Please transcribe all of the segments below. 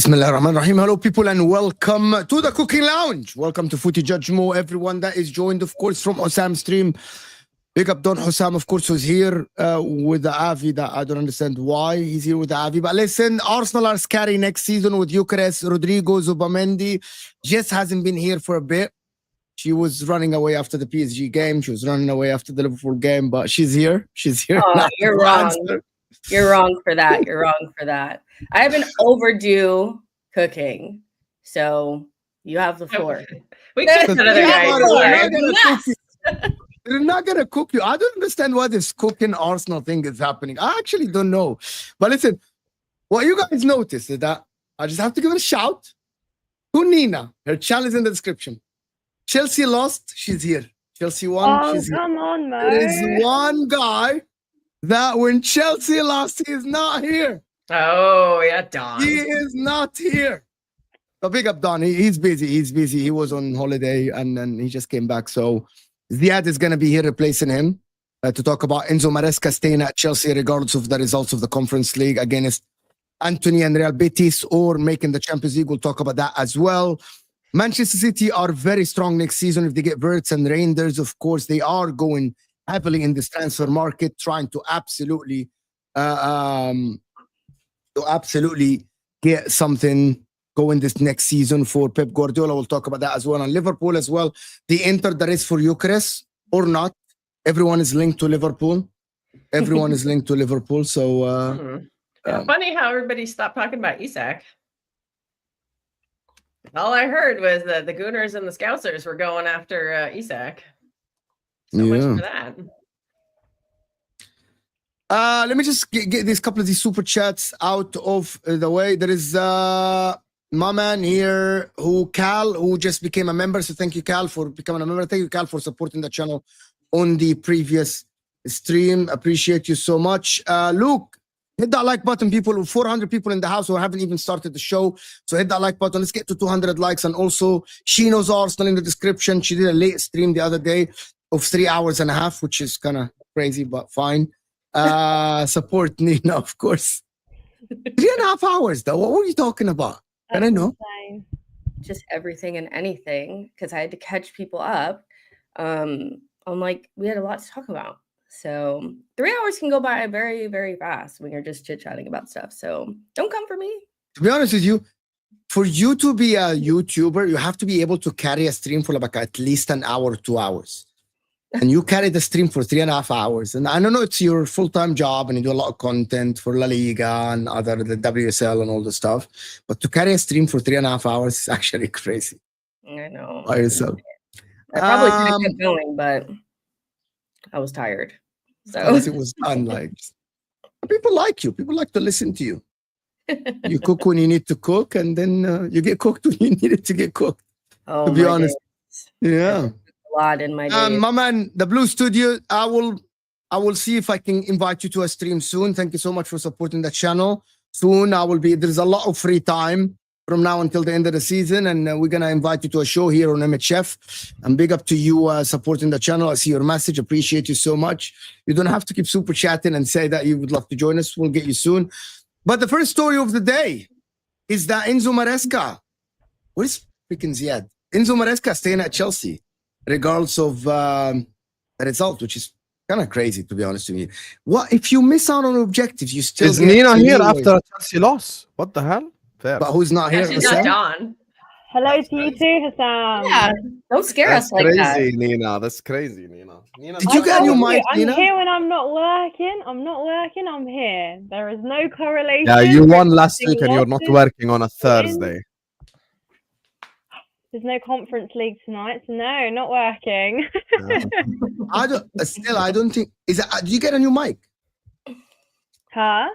Bismillah ar-Rahman ar-Rahim. Hello, people, and welcome to the Cooking Lounge. Welcome to Footy Judge Mo. Everyone that is joined, of course, from Husam's stream. Big up Don Husam, of course, who's here with the Avi. That I don't understand why he's here with the Avi. But listen, Arsenal are scary next season with Gyokeres, Rodrigo, Zubamendi. Jess hasn't been here for a bit. She was running away after the PSG game. She was running away after the Liverpool game, but she's here. She's here. Oh, you're wrong. You're wrong for that. You're wrong for that. I have an overdue cooking, so you have the floor. We can't another guy. They're not gonna cook you. I don't understand why this cooking Arsenal thing is happening. I actually don't know. But listen, what you guys noticed is that I just have to give it a shout to Nina. Her channel is in the description. Chelsea lost, she's here. Chelsea won, she's here. Come on, man. There is one guy that when Chelsea lost, he is not here. Oh, yeah, Don. He is not here. So big up Don. He's busy. He's busy. He was on holiday and then he just came back. So Ziad is going to be here replacing him to talk about Enzo Maresca staying at Chelsea regardless of the results of the Conference League against Antony and Real Betis or making the Champions League. We'll talk about that as well. Manchester City are very strong next season. If they get Wirtz and Reijnders, of course, they are going heavily in this transfer market, trying to absolutely get something going this next season for Pep Guardiola. We'll talk about that as well. And Liverpool as well. They entered the race for Gyokeres or not. Everyone is linked to Liverpool. Everyone is linked to Liverpool. So funny how everybody stopped talking about Isak. All I heard was that the Gooners and the Scousers were going after Isak. So much for that. Let me just get these couple of these super chats out of the way. There is my man here, Cal, who just became a member. So thank you, Cal, for becoming a member. Thank you, Cal, for supporting the channel on the previous stream. Appreciate you so much. Luke, hit that like button, people. 400 people in the house who haven't even started the show. So hit that like button. Let's get to 200 likes. And also, she knows Arsenal in the description. She did a late stream the other day of 3 hours and a half, which is kind of crazy, but fine. Support Nina, of course. 3.5 hours, though. What were you talking about? Can I know? Just everything and anything, because I had to catch people up. I'm like, we had a lot to talk about. So 3 hours can go by very, very fast when you're just chit-chatting about stuff. So don't come for me. To be honest with you, for you to be a YouTuber, you have to be able to carry a stream for like at least an hour, 2 hours. And you carry the stream for 3.5 hours. And I don't know, it's your full-time job and you do a lot of content for La Liga and the WSL and all the stuff. But to carry a stream for 3.5 hours is actually crazy. I know. By yourself. I probably could have kept going, but I was tired. So Once it was done, like people like you. People like to listen to you. You cook when you need to cook, and then you get cooked when you need it to get cooked. oh, To be my honest, days. yeah. A lot in my days. My man, the Blue Studio. I will see if I can invite you to a stream soon. Thank you so much for supporting the channel. Soon I will be. There's a lot of free time from now until the end of the season, and we're gonna invite you to a show here on MHF. And big up to you supporting the channel. I see your message. Appreciate you so much. You don't have to keep super chatting and say that you would love to join us. We'll get you soon. But the first story of the day is that Enzo Maresca. Where's freaking Ziad? Enzo Maresca staying at Chelsea, regardless of the result, which is kind of crazy, to be honest with you. What if you miss out on objectives? You still Is get Nina here leeway. after a Chelsea loss? What the hell? Fair. But who's not Yeah, here? she's not Husam? Dawn. Hello to you too, Husam. Yeah, don't scare That's us like crazy, that. Nina. That's crazy, Nina. Nina, Did you get a new mic, I'm Nina? here when I'm not working. I'm here. There is no correlation. Yeah, you won with last week and you're not losses. working on a Thursday. There's no conference league tonight, so no, not working. I don't think. Is that? Did you get a new mic? Huh?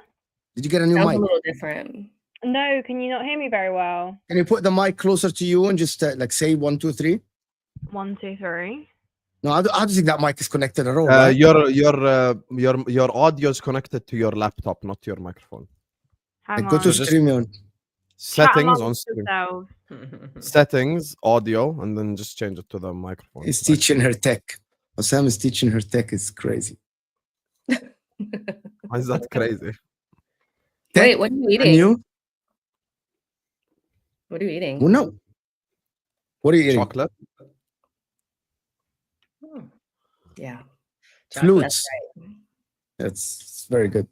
Did you get a new Sounds mic? a little different. No, can you not hear me very well? Can you put the mic closer to you and just like say 1, 2, 3? 1, 2, 3. No, I don't think that mic is connected at all. Right? Your audio is connected to your laptop, not your microphone. Hang Like, go to on. just- StreamYard. Settings on amongst stream. yourselves. Settings, audio, and then just change it to the microphone. He's teaching her tech. Osam is teaching her tech. It's crazy. Why is that crazy? Wait, what are you And eating? you? What are you eating? Well, no. What are you eating? Chocolate. Yeah. Flutes. That's right. It's very good.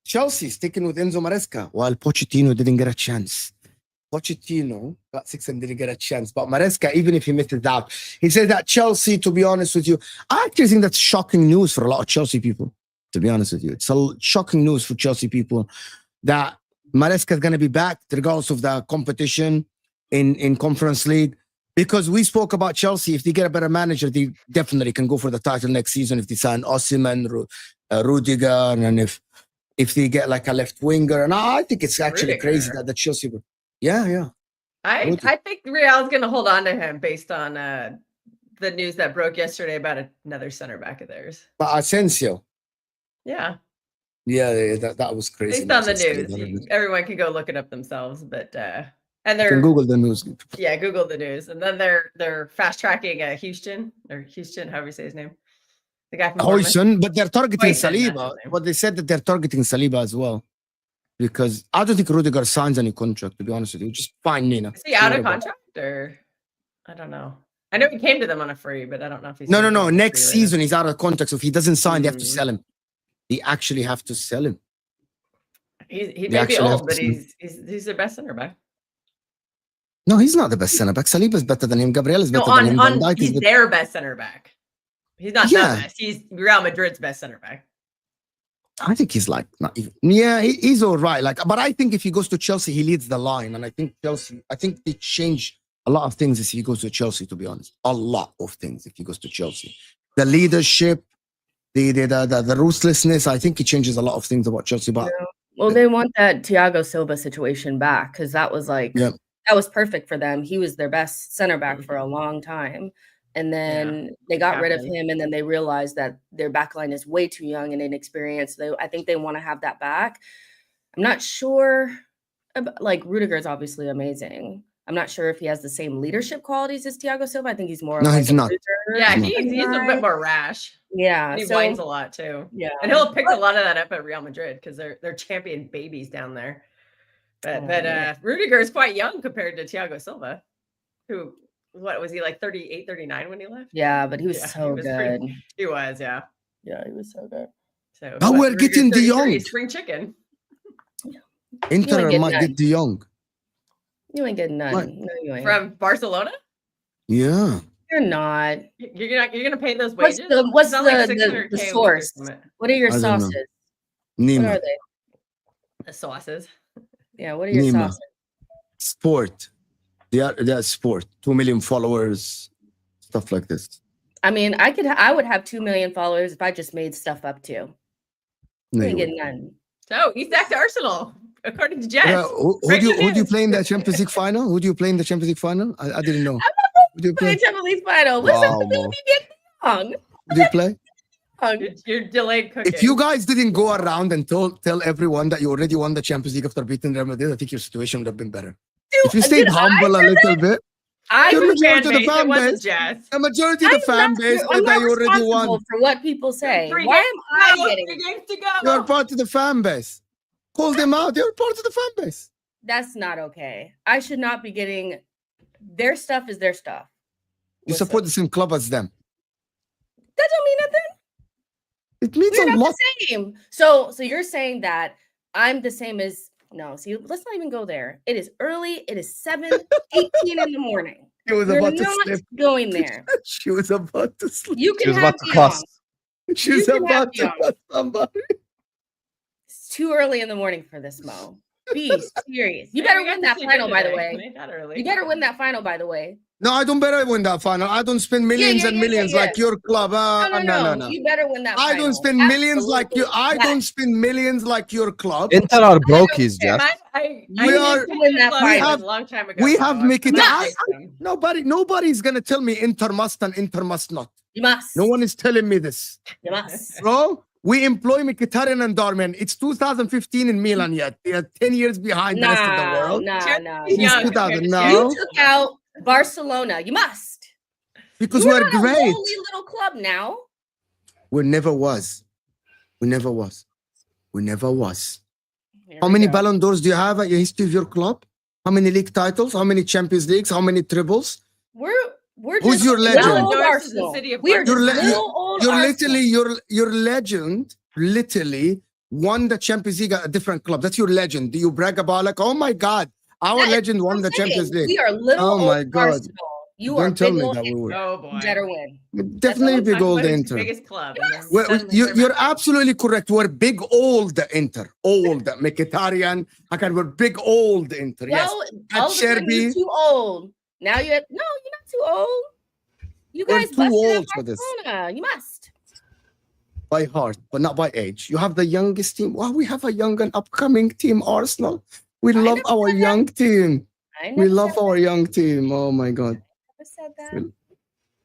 Chelsea sticking with Enzo Maresca while Pochettino didn't get a chance. Pochettino got 6 and didn't get a chance. But Maresca, even if he missed it out, he said that Chelsea, to be honest with you, I actually think that's shocking news for a lot of Chelsea people, to be honest with you. It's shocking news for Chelsea people that Maresca is going to be back regardless of the competition in Conference League. Because we spoke about Chelsea, if they get a better manager, they definitely can go for the title next season if they sign Osimhen, Rudiger, and if they get like a left winger. And I think it's actually crazy that the Chelsea... Yeah. I think Real's going to hold on to him based on the news that broke yesterday about another center back of theirs. But Asensio. Yeah. Yeah, that was crazy. Based on the news. Everyone can go look it up themselves, but and You they're can Google the news. yeah, Google the news. And then they're fast tracking Houston, however you say his name. The guy from Bournemouth. Hoyson, but they're targeting Hoyson, that's Saliba. his name. But they said that they're targeting Saliba as well. Because I don't think Rudiger signs any contract, to be honest with you. Just fine, Nina. Is he out of contract or I don't know. I know he came to them on a free, but I don't know if he's No. Next season he's out of contract. So if he doesn't sign, they have to Mhm. sell him. They actually have to sell him. He They may be actually have old, to but he's their best center back. No, he's not the best center back. Saliba is better than him. Gabriel is No, better than him. Van Dijk is he's better. their best center back. He's not Yeah. the best. He's Real Madrid's best center back. I think he's like not even. Yeah, he's all right. Like, but I think if he goes to Chelsea, he leads the line, and I think they change a lot of things if he goes to Chelsea. To be honest, a lot of things if he goes to Chelsea. The leadership, the ruthlessness. I think he changes a lot of things about Chelsea. But Well, they want that Thiago Silva situation back because that was like Yeah. that was perfect for them. He was their best center back for a long time. And then they got rid of Happened. him, and then they realized that their backline is way too young and inexperienced. I think they want to have that back. I'm not sure. Like Rudiger is obviously amazing. I'm not sure if he has the same leadership qualities as Thiago Silva. I think he's more. No, like he's a not. bruiser Yeah, No. he's a bit more rash. Yeah, And he so- whines a lot too. Yeah, And he'll pick a lot of that up at Real Madrid because they're champion babies down there. But yeah. Rudiger is quite young compared to Thiago Silva, who what was he like 38, 39 when he left? Yeah, but he was Yeah, so he was good. He was, yeah. Yeah, he was so good. So But we're Rudiger's getting De 33, Jong. spring chicken. Inter get might none. get De Jong. You ain't getting none. What? No, you ain't. From Barcelona? Yeah. You're not. You're gonna pay those What's wages? the what's It's not the, like the 600K the a week or source? something. What are your I don't know. sauces? What Nima. are they? The sauces. Yeah, what are your Nima. sauces? Sport. They are sport. 2 million followers, stuff like this. I mean, I would have 2 million followers if I just made stuff up too. No, I ain't you getting none. So he's back to Arsenal, according to Jess. who do you play in the Champions League final? Who do you play in the Champions League final? I didn't know. Who do you Play play? Champions League final. What's Wow, up with Mo. me getting young? Who do you play? You're delayed cooking. If you guys didn't go around and tell everyone that you already won the Champions League after beating Real Madrid, I think your situation would have been better. If you stayed humble a little bit, I You're It was majority of the fan base, fan it wasn't base. Jess. the majority of the fan base I'm that not you already responsible won. for what people say. 3 Why games am I to go, getting 3 it? games to go. You're part of the fan base. Call them out. You're part of the fan base. That's not okay. I should not be getting their stuff is their stuff. You Listen, support the same club as them. that don't mean nothing. It means We're a not lot. the same. So you're saying that I'm the same as no, see, let's not even go there. It is early, it is 7:18 in the morning. She was We're about to not sleep. going there. She was about to sleep. You She can was have about to the cuss. She's can have about to Dion. cut somebody. It's too early in the morning for this, Mo. Be serious. You better win that final, by the way. You better win that final, by the way. No, I don't better win that final. I don't spend millions and millions like your club. No. You better win that I final. don't spend millions like you. I Absolutely. don't spend millions like your club. Inter are brokies, Jess. I We used are- to win that love final. him a long time ago. we though. have I'm Mkhitaryan. not against him. Nobody's gonna tell me Inter must and Inter must not. You must. No one is telling me this, You must. bro. We employ Mkhitaryan and Darmian. It's 2015 in Milan yet. They are 10 years behind the rest of the world. Nah. He's It's young 2000 compared to now. You took out Barcelona. You must. Because You're we're not a great. lowly little club now. We never was. We never was. We never was. Here How we many go. Ballon d'Ors do you have at your history of your club? How many league titles? How many Champions Leagues? How many triples? We're Who's just your legend? little old Endorses the Arsenal. city of We are just Barcelona. little old You're Arsenal. literally your legend literally won the Champions League at a different club. That's your legend. Do you brag about like, oh my God, our That is legend what won I'm the Champions saying. League? We are little Oh my old God. Arsenal. You are Don't tell big me old that we were. Oh boy. You better win. Definitely That's all big we old talk about is Inter. Biggest club. Yes. And then suddenly You're they're absolutely correct. We're big old Inter. Old Mkhitaryan. We're big old Inter. Yes. Well, At all of a sudden you're Sherby. too old. Now you're no, you're not too old. You We're guys too busted old at for this. Barcelona. You must. By heart, but not by age. You have the youngest team. Wow, we have a young and upcoming team, Arsenal. We I love never our said that. young team. I We never love said our young team. Oh my God. I said that.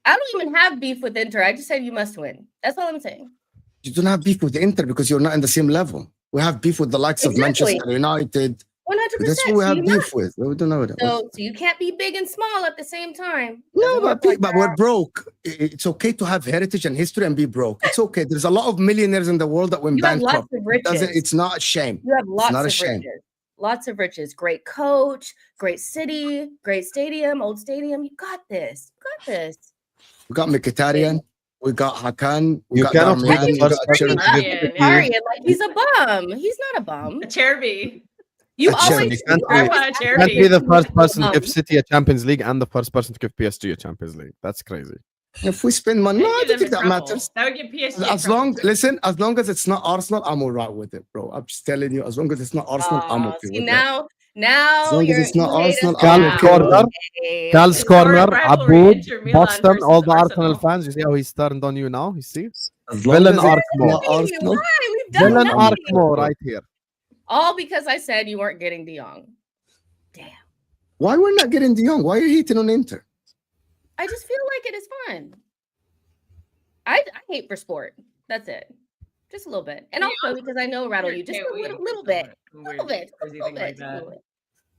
I don't even have beef with Inter. I just said you must win. That's all I'm saying. You don't have beef with Inter because you're not in the same level. We have beef with the likes of Exactly. Manchester United. 100%. That's who we So have you beef must. with. We don't know that. So you can't be big and small at the same time. No, Doesn't but, work like but that. we're broke. It's okay to have heritage and history and be broke. It's okay. There's a lot of millionaires in the world that went You have lots bankrupt. of riches. It's not a shame. You have lots not a of shame. riches. Lots of riches. Great coach, great city, great stadium, old stadium. You got this. You got this. We got Mkhitaryan. We got Hakan. We You got cannot Darmian. be We the got first person Cherki. to Yeah, give yeah. Arian, like he's a bum. He's not a bum. A Cherby. You A charity. always You can't you be- always a have to charity. Can't be the first person to Um, give City a Champions League and the first person to give PSG a Champions League. That's crazy. If we spend money, no, I Give don't them think a that trouble. matters. That would give PSG. As long as it's not Arsenal, I'm all right with it, bro. I'm just telling you, as long as it's not Arsenal, I'm okay see with that. now As long as you're it's not you hate us Arsenal, now. I'm Cal's okay with corner, Okay. Cal's Historic corner, rivalry, Aboud, Inter Milan Boston, versus all the Arsenal Arsenal. fans. You see how he's turned on you now? You see? As long Villain as it's Arkmo. not Arsenal. Why? We've done Villain nothing. Arkmo right here. All because I said you weren't getting De Jong. Damn. Why we're not getting De Jong? Why are you hating on Inter? I just feel like it is fun. I hate for sport. That's it. Just a little bit. And also because I know rattle you just a little bit. A little bit. A little bit. Just a little bit.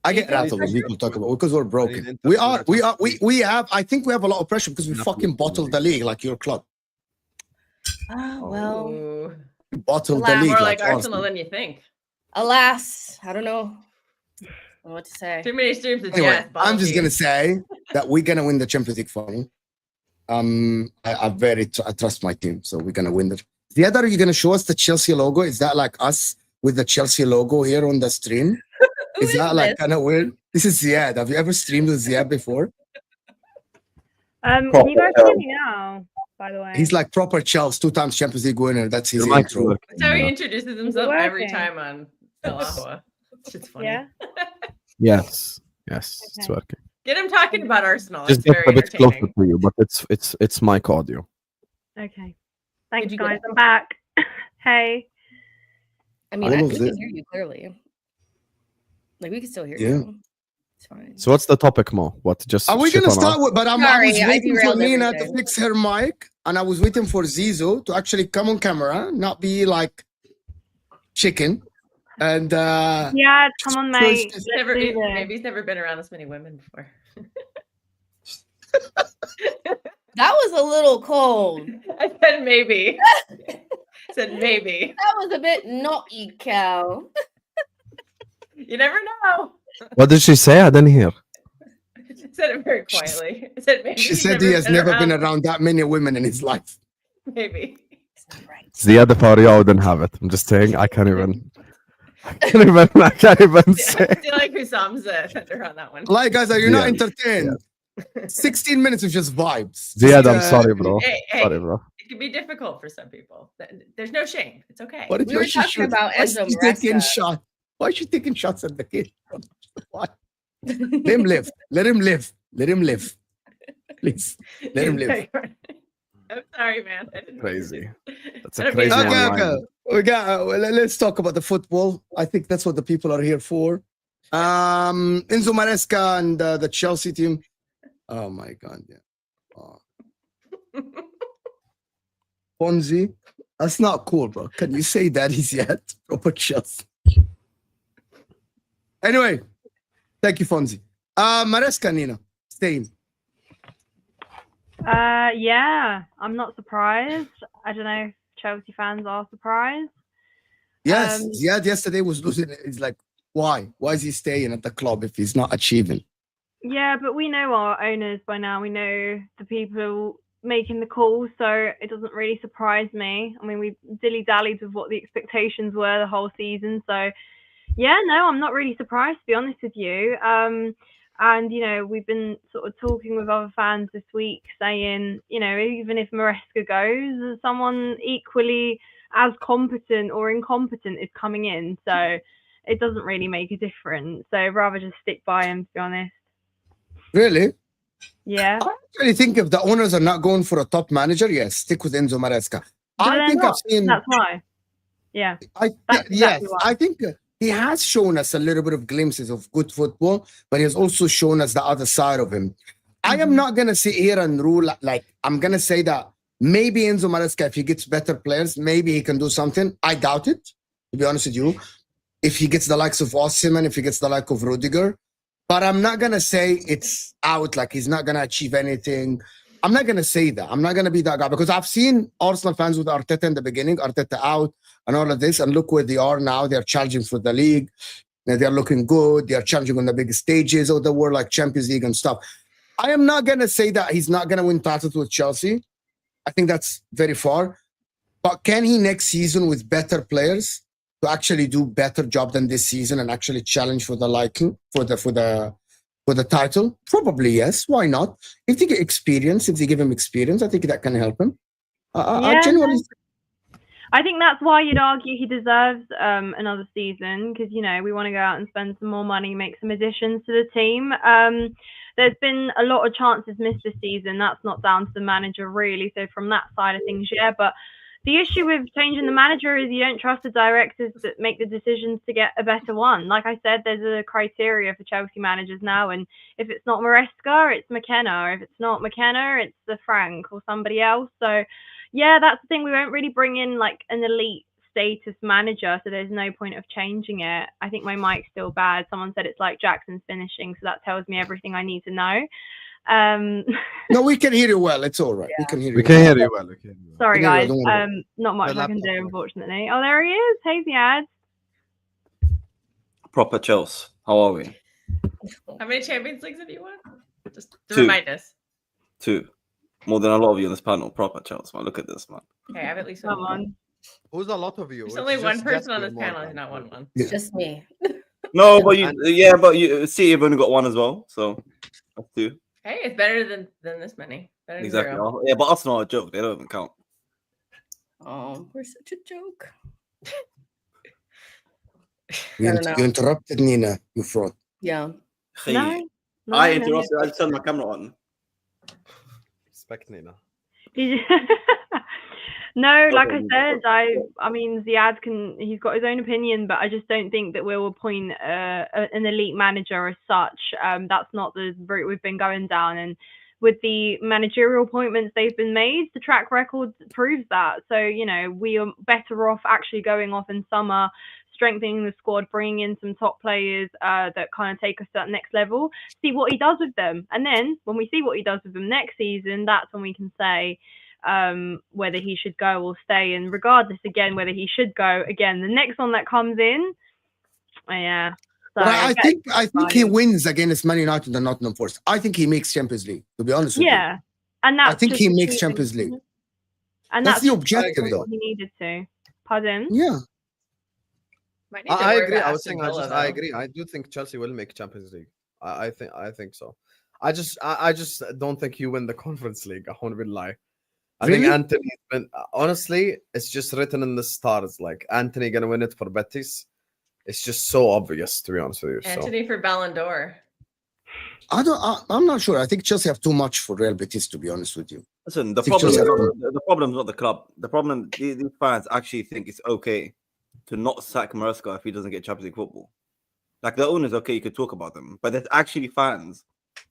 I get rattled when people talk about because we're broken. We have. I think we have a lot of pressure because we fucking bottled the league like your club. Ah, well, Ooh. We bottled the Alas. league More like like Arsenal Arsenal. than you think. alas, I don't know what to say. Too many streams of Anyway, Jess. I'm just gonna say that we're gonna win the Champions League final. I trust my team, so we're gonna win it. The other, are you gonna show us the Chelsea logo? Is that like us with the Chelsea logo here on the stream? Who Is that like this? kind of weird? This is Ziad. Have you ever streamed with Ziad before? Can you guys hear me now? By the way, He's like proper Chelsea, 2 times Champions League winner. That's his Your mic's intro. working. That's how he introduces himself every working? time on El Ahua. It's just funny. yeah. Yes. Yes, it's Okay. working. Get him talking about Arsenal. Just It's get very a bit closer entertaining. to you, but it's mic audio. Okay. Thanks, you get guys. it? I'm back. Hey. I mean, All we of can it. hear you clearly. Like we can still hear Yeah. you. It's fine. So what's the topic, Mo? What just Are we shit gonna on start us? with? But I was Sorry, I waiting for derailed Nina to everything. fix her mic, and I was waiting for Zizo to actually come on camera, not be like chicken. And Yeah, come on, so it's mate. just- Let's do this. Maybe he's never been around this many women before. That was a little cold. I said maybe. I said maybe. That was a bit naughty, Cal. You never know. What did she say? I didn't hear. I said it very quietly. I said maybe. she he's said he has never been around that many women in his life. Maybe. Ziad Faria wouldn't have it. I'm just saying. I can't even say. I feel like Husam's center on that one. Like, guys, are you not Yeah. entertained? 16 minutes of just vibes. Ziad, Just, I'm sorry, bro. Hey, Sorry, bro. it can be difficult for some people. There's no shame. It's okay. What if We were she talking shoot- about why is Enzo she taking Maresca. shot? Why is she taking shots at the kid? Why? Let him live. Let him live. Let him live. Please. Let him live. I'm sorry, man. I didn't Crazy. That's I a don't mean crazy that. Okay, one. okay. We got. Let's talk about the football. I think that's what the people are here for. Enzo Maresca and the Chelsea team. Oh my God! Yeah. Oh. Fonzie, that's not cool, bro. Can you say that he's yet proper Chelsea? Anyway, thank you, Fonzie. Maresca, Nina, staying. Yeah, I'm not surprised. I don't know if Chelsea fans are surprised. Yes, Um, Ziad yesterday was losing. It's like, why? Why is he staying at the club if he's not achieving? Yeah, but we know our owners by now. We know the people making the calls, so it doesn't really surprise me. I mean, we dilly-dallied with what the expectations were the whole season, so yeah, no, I'm not really surprised, to be honest with you. And, you know, we've been sort of talking with other fans this week saying, you know, even if Maresca goes, someone equally as competent or incompetent is coming in. So it doesn't really make a difference. So I'd rather just stick by him, to be honest. Really? Yeah. I actually think if the owners are not going for a top manager, yes, stick with Enzo Maresca. But I they're think not. I've seen. That's why. Yeah. That's Yes, exactly why. I think he has shown us a little bit of glimpses of good football, but he has also shown us the other side of him. I am not gonna sit here and rule. Like, I'm gonna say that maybe Enzo Maresca, if he gets better players, maybe he can do something. I doubt it, to be honest with you. If he gets the likes of Husam, if he gets the like of Rudiger, but I'm not gonna say it's out. Like, he's not gonna achieve anything. I'm not gonna say that. I'm not gonna be that guy because I've seen Arsenal fans with Arteta in the beginning, Arteta out, and all of this, and look where they are now. They're challenging for the league. They're looking good. They're challenging on the big stages of the world, like Champions League and stuff. I am not gonna say that he's not gonna win titles with Chelsea. I think that's very far. But can he next season with better players to actually do better job than this season and actually challenge for the liking for the title? Probably yes. Why not? If they get experience, if they give him experience, I think that can help him. I Yeah, genuinely. I think that's why you'd argue he deserves another season because, you know, we want to go out and spend some more money, make some additions to the team. There's been a lot of chances missed this season. That's not down to the manager, really. So from that side of things, yeah. But the issue with changing the manager is you don't trust the directors that make the decisions to get a better one. Like I said, there's a criteria for Chelsea managers now. And if it's not Maresca, it's McKenna. Or if it's not McKenna, it's the Frank or somebody else. So, yeah, that's the thing. We won't really bring in like an elite status manager, so there's no point of changing it. I think my mic's still bad. Someone said it's like Jackson's finishing, so that tells me everything I need to know. No, we can hear you well. It's all right. We can hear you. We can hear you well. Okay. Sorry, Yeah, guys. don't worry. Not much The I can do, laptop. unfortunately. Oh, there he is. Hey, Ziad. Proper Chelsea. How are we? How many Champions Leagues have you won? Just to 2. remind us. 2. More than a lot of you on this panel. Proper Chelsea, man. Look at this, man. Okay, I have at least Come one. on. Who's a lot of you? There's It's only one just person on Jess this with panel more who's not won one. Yeah. Just me. No, but you, And- but you see, you've only got 1 as well. So that's 2. Hey, it's better than this many. Better than Exactly. 0. Yeah, but Arsenal are a joke. They don't even count. Oh, we're such a joke. You, I don't know. you interrupted Nina, you fraud. Yeah. No, I interrupted. I just turned my camera on. Respect Nina. No, like I said, I mean, Ziad he's got his own opinion, but I just don't think that we'll appoint an elite manager as such. That's not the route we've been going down. And with the managerial appointments they've been made, the track record proves that. So, you know, we are better off actually going off in summer, strengthening the squad, bringing in some top players that kind of take us to that next level, see what he does with them. And then when we see what he does with them next season, that's when we can say whether he should go or stay. And regardless, again, whether he should go, again, the next one that comes in, yeah. So I think he wins against Man United and Nottingham Forest. I think he makes Champions League, to be honest with you. Yeah. And that's I think he makes Champions League. And that's the objective, though. He needed to. Pardon? Yeah. I agree. I was saying, I agree. I do think Chelsea will make Champions League. I think so. I just don't think you win the Conference League. I won't even lie. I think Anthony's been, honestly, it's just written in the stars. Like, Anthony gonna win it for Betis. It's just so obvious, to be honest with you. Anthony for Ballon d'Or. I'm not sure. I think Chelsea have too much for Real Betis, to be honest with you. Listen, the problem is not the club. The problem, these fans actually think it's okay to not sack Maresca if he doesn't get Champions League football. Like, the owners, okay, you could talk about them, but there's actually fans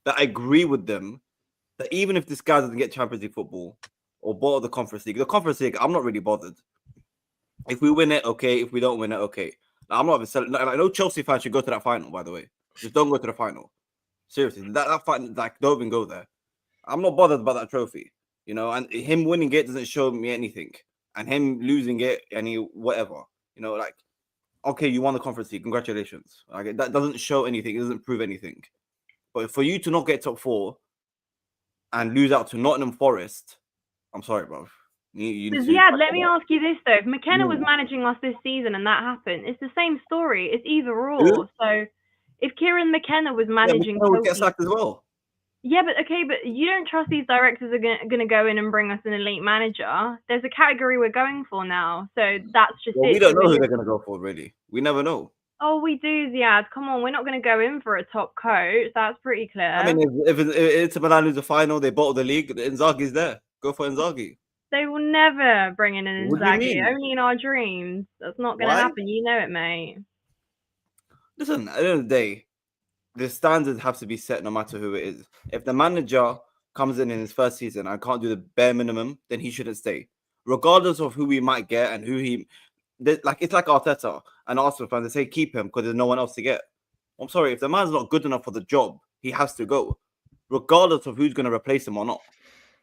that agree with them that even if this guy doesn't get Champions League football or bother the Conference League, I'm not really bothered. If we win it, okay. If we don't win it, okay. I'm not even selling. I know Chelsea fans should go to that final, by the way. Just don't go to the final. Seriously, that final, like, don't even go there. I'm not bothered about that trophy, you know. And him winning it doesn't show me anything, and him losing it, whatever, you know. Like, okay, you won the Conference League, congratulations. Like, that doesn't show anything. It doesn't prove anything. But for you to not get top 4 and lose out to Nottingham Forest, I'm sorry, bro. Yeah, let me ask you this though: if McKenna was managing us this season and that happened, it's the same story. It's either or. So, if Kieran McKenna was managing, McKenna would get sacked as well. Yeah, but okay, but you don't trust these directors are going to go in and bring us an elite manager. There's a category we're going for now, so that's just it. We don't know who they're going to go for, really. We never know. Oh, we do, Ziad. Come on, we're not going to go in for a top coach. That's pretty clear. I mean, if Inter Milan lose the final, they bottle the league. Inzaghi's there. Go for Inzaghi. They will never bring in an Inzaghi. Only in our dreams. That's not going to happen. You know it, mate. Listen, at the end of the day, the standards have to be set no matter who it is. If the manager comes in his first season and can't do the bare minimum, then he shouldn't stay. Regardless of who we might get and who he... Like, it's like Arteta and Arsenal fans. They say keep him because there's no one else to get. I'm sorry, if the man's not good enough for the job, he has to go. Regardless of who's going to replace him or not.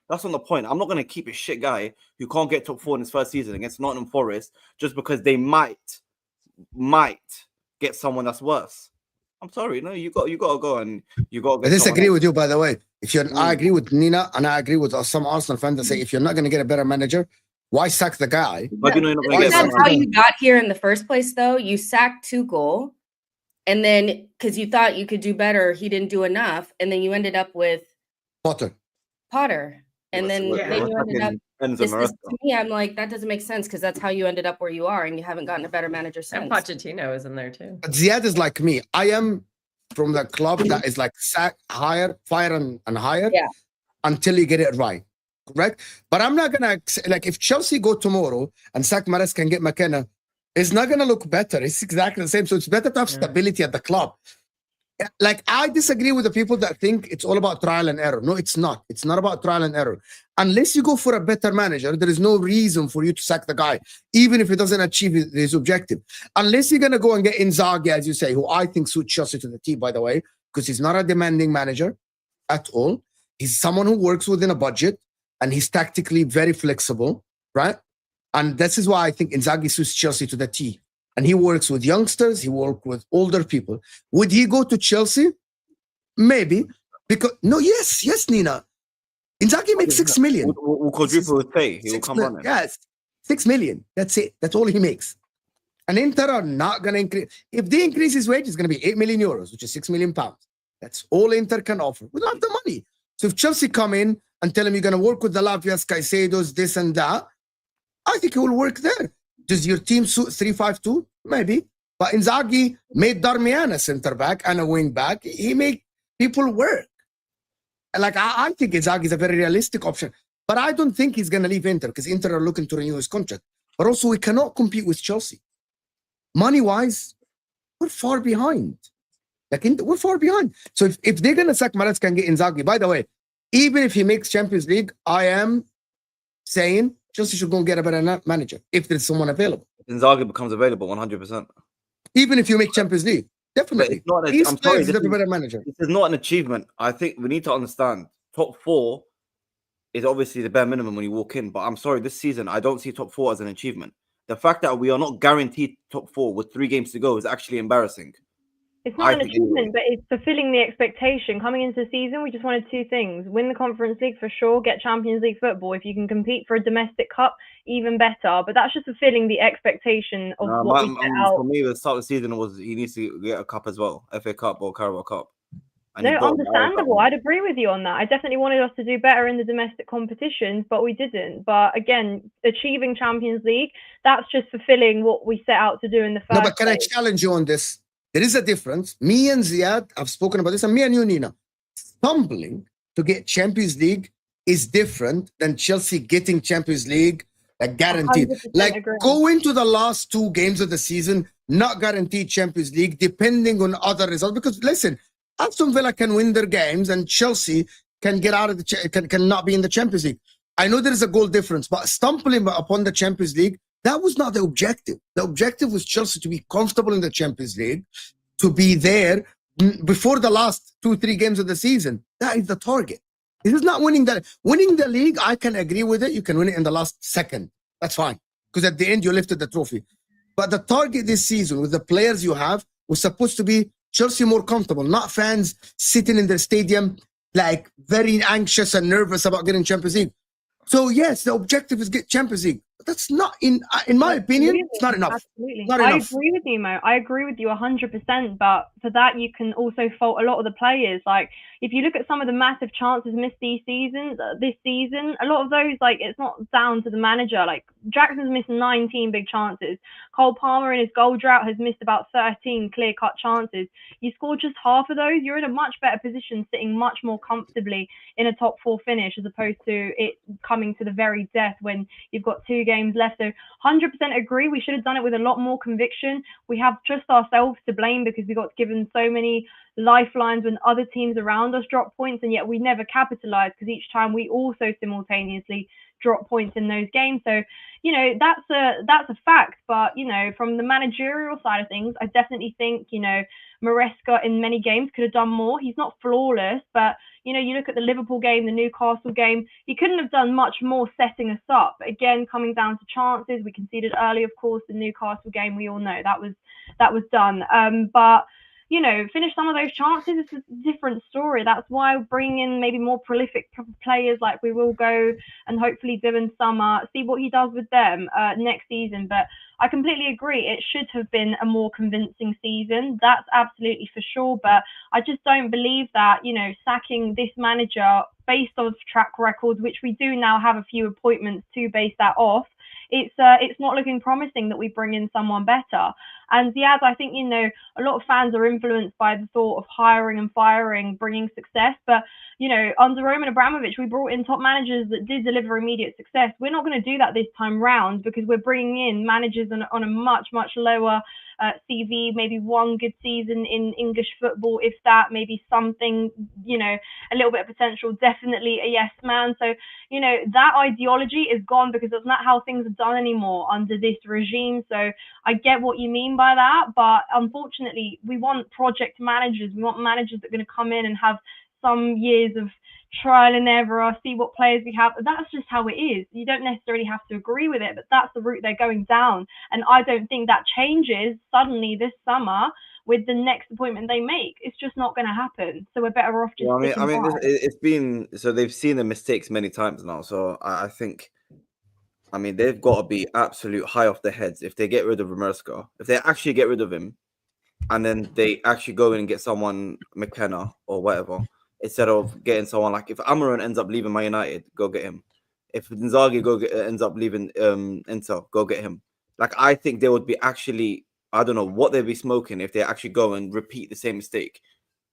That's not the point. I'm not going to keep a shit guy who can't get top 4 in his first season against Nottingham Forest just because they might get someone that's worse. I'm sorry. No, you got to go and you got to get. I disagree with you, by the way. I agree with Nina and I agree with some Arsenal fans that say if you're not going to get a better manager, why sack the guy? But you know you're not going to get. That's how you got here in the first place, though. You sacked Tuchel, and then because you thought you could do better, he didn't do enough, and then you ended up with Potter. And then you ended up Enzo Maresca. To me, I'm like, that doesn't make sense because that's how you ended up where you are, and you haven't gotten a better manager since. And Pochettino is in there too. But Ziad is like me. I am from the club that is like sack, hire, fire, and hire until you get it right. Correct? But I'm not gonna like if Chelsea go tomorrow and sack Maresca and get McKenna, it's not gonna look better. It's exactly the same. So it's better to have stability at the club. Like, I disagree with the people that think it's all about trial and error. No, it's not. It's not about trial and error. Unless you go for a better manager, there is no reason for you to sack the guy, even if he doesn't achieve his objective. Unless you're going to go and get Inzaghi, as you say, who I think suits Chelsea to the T, by the way, because he's not a demanding manager at all. He's someone who works within a budget, and he's tactically very flexible, right? And this is why I think Inzaghi suits Chelsea to the T. And he works with youngsters. He works with older people. Would he go to Chelsea? Maybe. Because yes, Nina. Inzaghi makes 6 million. We'll quadruple his pay. He will come on. Yes, 6 million. That's it. That's all he makes. And Inter are not going to increase. If they increase his wage, it's going to be 8 million euros, which is 6 million pounds. That's all Inter can offer. We don't have the money. So if Chelsea come in and tell him you're going to work with the Lavias, Caicedos, this and that, I think he will work there. Does your team suit 3-5-2? Maybe. But Inzaghi made Darmian a center back and a wing back. He made people work. Like, I think Inzaghi is a very realistic option. But I don't think he's going to leave Inter because Inter are looking to renew his contract. But also, we cannot compete with Chelsea. Money-wise, we're far behind. Like, we're far behind. So if they're going to sack Maresca and get Inzaghi, by the way, even if he makes Champions League, I am saying Chelsea should go and get a better manager if there's someone available. Inzaghi becomes available 100%. Even if you make Champions League, definitely. I'm sorry, this is a better manager. This is not an achievement. I think we need to understand top 4 is obviously the bare minimum when you walk in. But I'm sorry, this season, I don't see top 4 as an achievement. The fact that we are not guaranteed top 4 with 3 games to go is actually embarrassing. It's not an achievement, but it's fulfilling the expectation. Coming into the season, we just wanted 2 things. Win the Conference League for sure, get Champions League football. If you can compete for a domestic cup, even better. But that's just fulfilling the expectation of what we set out. For me, the start of the season was he needs to get a cup as well, FA Cup or Carabao Cup. No, understandable. I'd agree with you on that. I definitely wanted us to do better in the domestic competitions, but we didn't. But again, achieving Champions League, that's just fulfilling what we set out to do in the first No, but can place. I challenge you on this? There is a difference. Me and Ziad have spoken about this, and me and you, Nina. Stumbling to get Champions League is different than Chelsea getting Champions League, like guaranteed. Like, agree. go into the last 2 games of the season, not guaranteed Champions League, depending on other results. Because listen, Aston Villa can win their games, and Chelsea can get out of the cannot be in the Champions League. I know there is a goal difference, but stumbling upon the Champions League, that was not the objective. The objective was Chelsea to be comfortable in the Champions League, to be there before the last 2-3 games of the season. That is the target. This is not winning the league. I can agree with it. You can win it in the last second. That's fine, because at the end you lifted the trophy. But the target this season with the players you have was supposed to be Chelsea more comfortable, not fans sitting in their stadium like very anxious and nervous about getting Champions League. So yes, the objective is get Champions League. But that's not, in my opinion, it's not enough. Absolutely. Not enough. I agree with you, Mo. I agree with you 100%. But for that, you can also fault a lot of the players. Like, if you look at some of the massive chances missed this season, a lot of those, like, it's not down to the manager. Like, Jackson's missed 19 big chances. Cole Palmer in his goal drought has missed about 13 clear-cut chances. You score just half of those, you're in a much better position, sitting much more comfortably in a top 4 finish, as opposed to it coming to the very death when you've got 2 games left. So 100% agree. We should have done it with a lot more conviction. We have just ourselves to blame because we got given so many lifelines when other teams around us drop points, and yet we never capitalized because each time we also simultaneously drop points in those games. So, you know, that's a fact. But, you know, from the managerial side of things, I definitely think, you know, Maresca in many games could have done more. He's not flawless, but, you know, you look at the Liverpool game, the Newcastle game, he couldn't have done much more setting us up. But again, coming down to chances, we conceded early, of course, the Newcastle game, we all know that was done. But, you know, finish some of those chances, it's a different story. That's why bringing in maybe more prolific players like we will go and hopefully do in summer, see what he does with them next season. But I completely agree. It should have been a more convincing season. That's absolutely for sure. But I just don't believe that, you know, sacking this manager based on track records, which we do now have a few appointments to base that off, it's not looking promising that we bring in someone better. And Ziad, I think, you know, a lot of fans are influenced by the thought of hiring and firing, bringing success. But, you know, under Roman Abramovich, we brought in top managers that did deliver immediate success. We're not going to do that this time round because we're bringing in managers on a much, much lower CV, maybe one good season in English football, if that, maybe something, you know, a little bit of potential, definitely a yes man. So, you know, that ideology is gone because that's not how things are done anymore under this regime. So I get what you mean by that, but unfortunately, we want project managers. We want managers that are going to come in and have some years of trial and error, see what players we have. That's just how it is. You don't necessarily have to agree with it, but that's the route they're going down. And I don't think that changes suddenly this summer with the next appointment they make. It's just not going to happen. So we're better off just. Yeah, I mean, it's been so they've seen the mistakes many times now. So I think, I mean, they've got to be absolute high off their heads if they get rid of Maresca. If they actually get rid of him, and then they actually go in and get someone McKenna or whatever, instead of getting someone like, if Amaran ends up leaving Man United, go get him. If Inzaghi ends up leaving Inter, go get him. Like, I think they would be actually, I don't know what they'd be smoking if they actually go and repeat the same mistake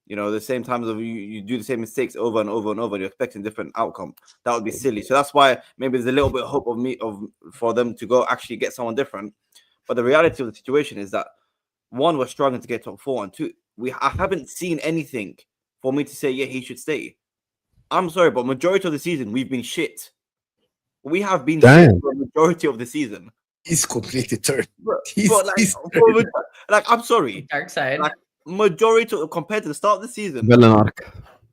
You know, the same times of you do the same mistakes over and over and over, and you're expecting different outcome. That would be silly. So that's why maybe there's a little bit of hope for them to go actually get someone different. But the reality of the situation is that one, we're struggling to get top 4, and two, I haven't seen anything for me to say, yeah, he should stay. I'm sorry, but majority of the season we've been shit. We have been shit for the majority of the season. He's completely turned. Like, I'm sorry. Dark side. Like, majority compared to the start of the season.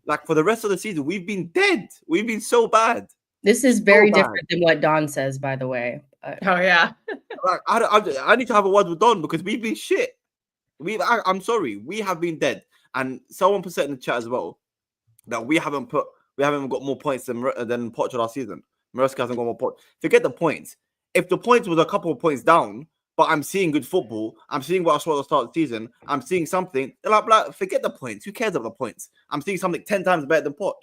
Like, for the rest of the season, we've been dead. We've been so bad. This is very different than what Don says, by the way. Oh yeah. Like, I need to have a word with Don because we've been shit. I'm sorry, we have been dead. And someone put in the chat as well that we haven't got more points than Poch last season. Maresca hasn't got more points. Forget the points. If the points was a couple of points down, but I'm seeing good football, I'm seeing what I saw at the start of the season, I'm seeing something, like, forget the points. Who cares about the points? I'm seeing something 10 times better than Poch.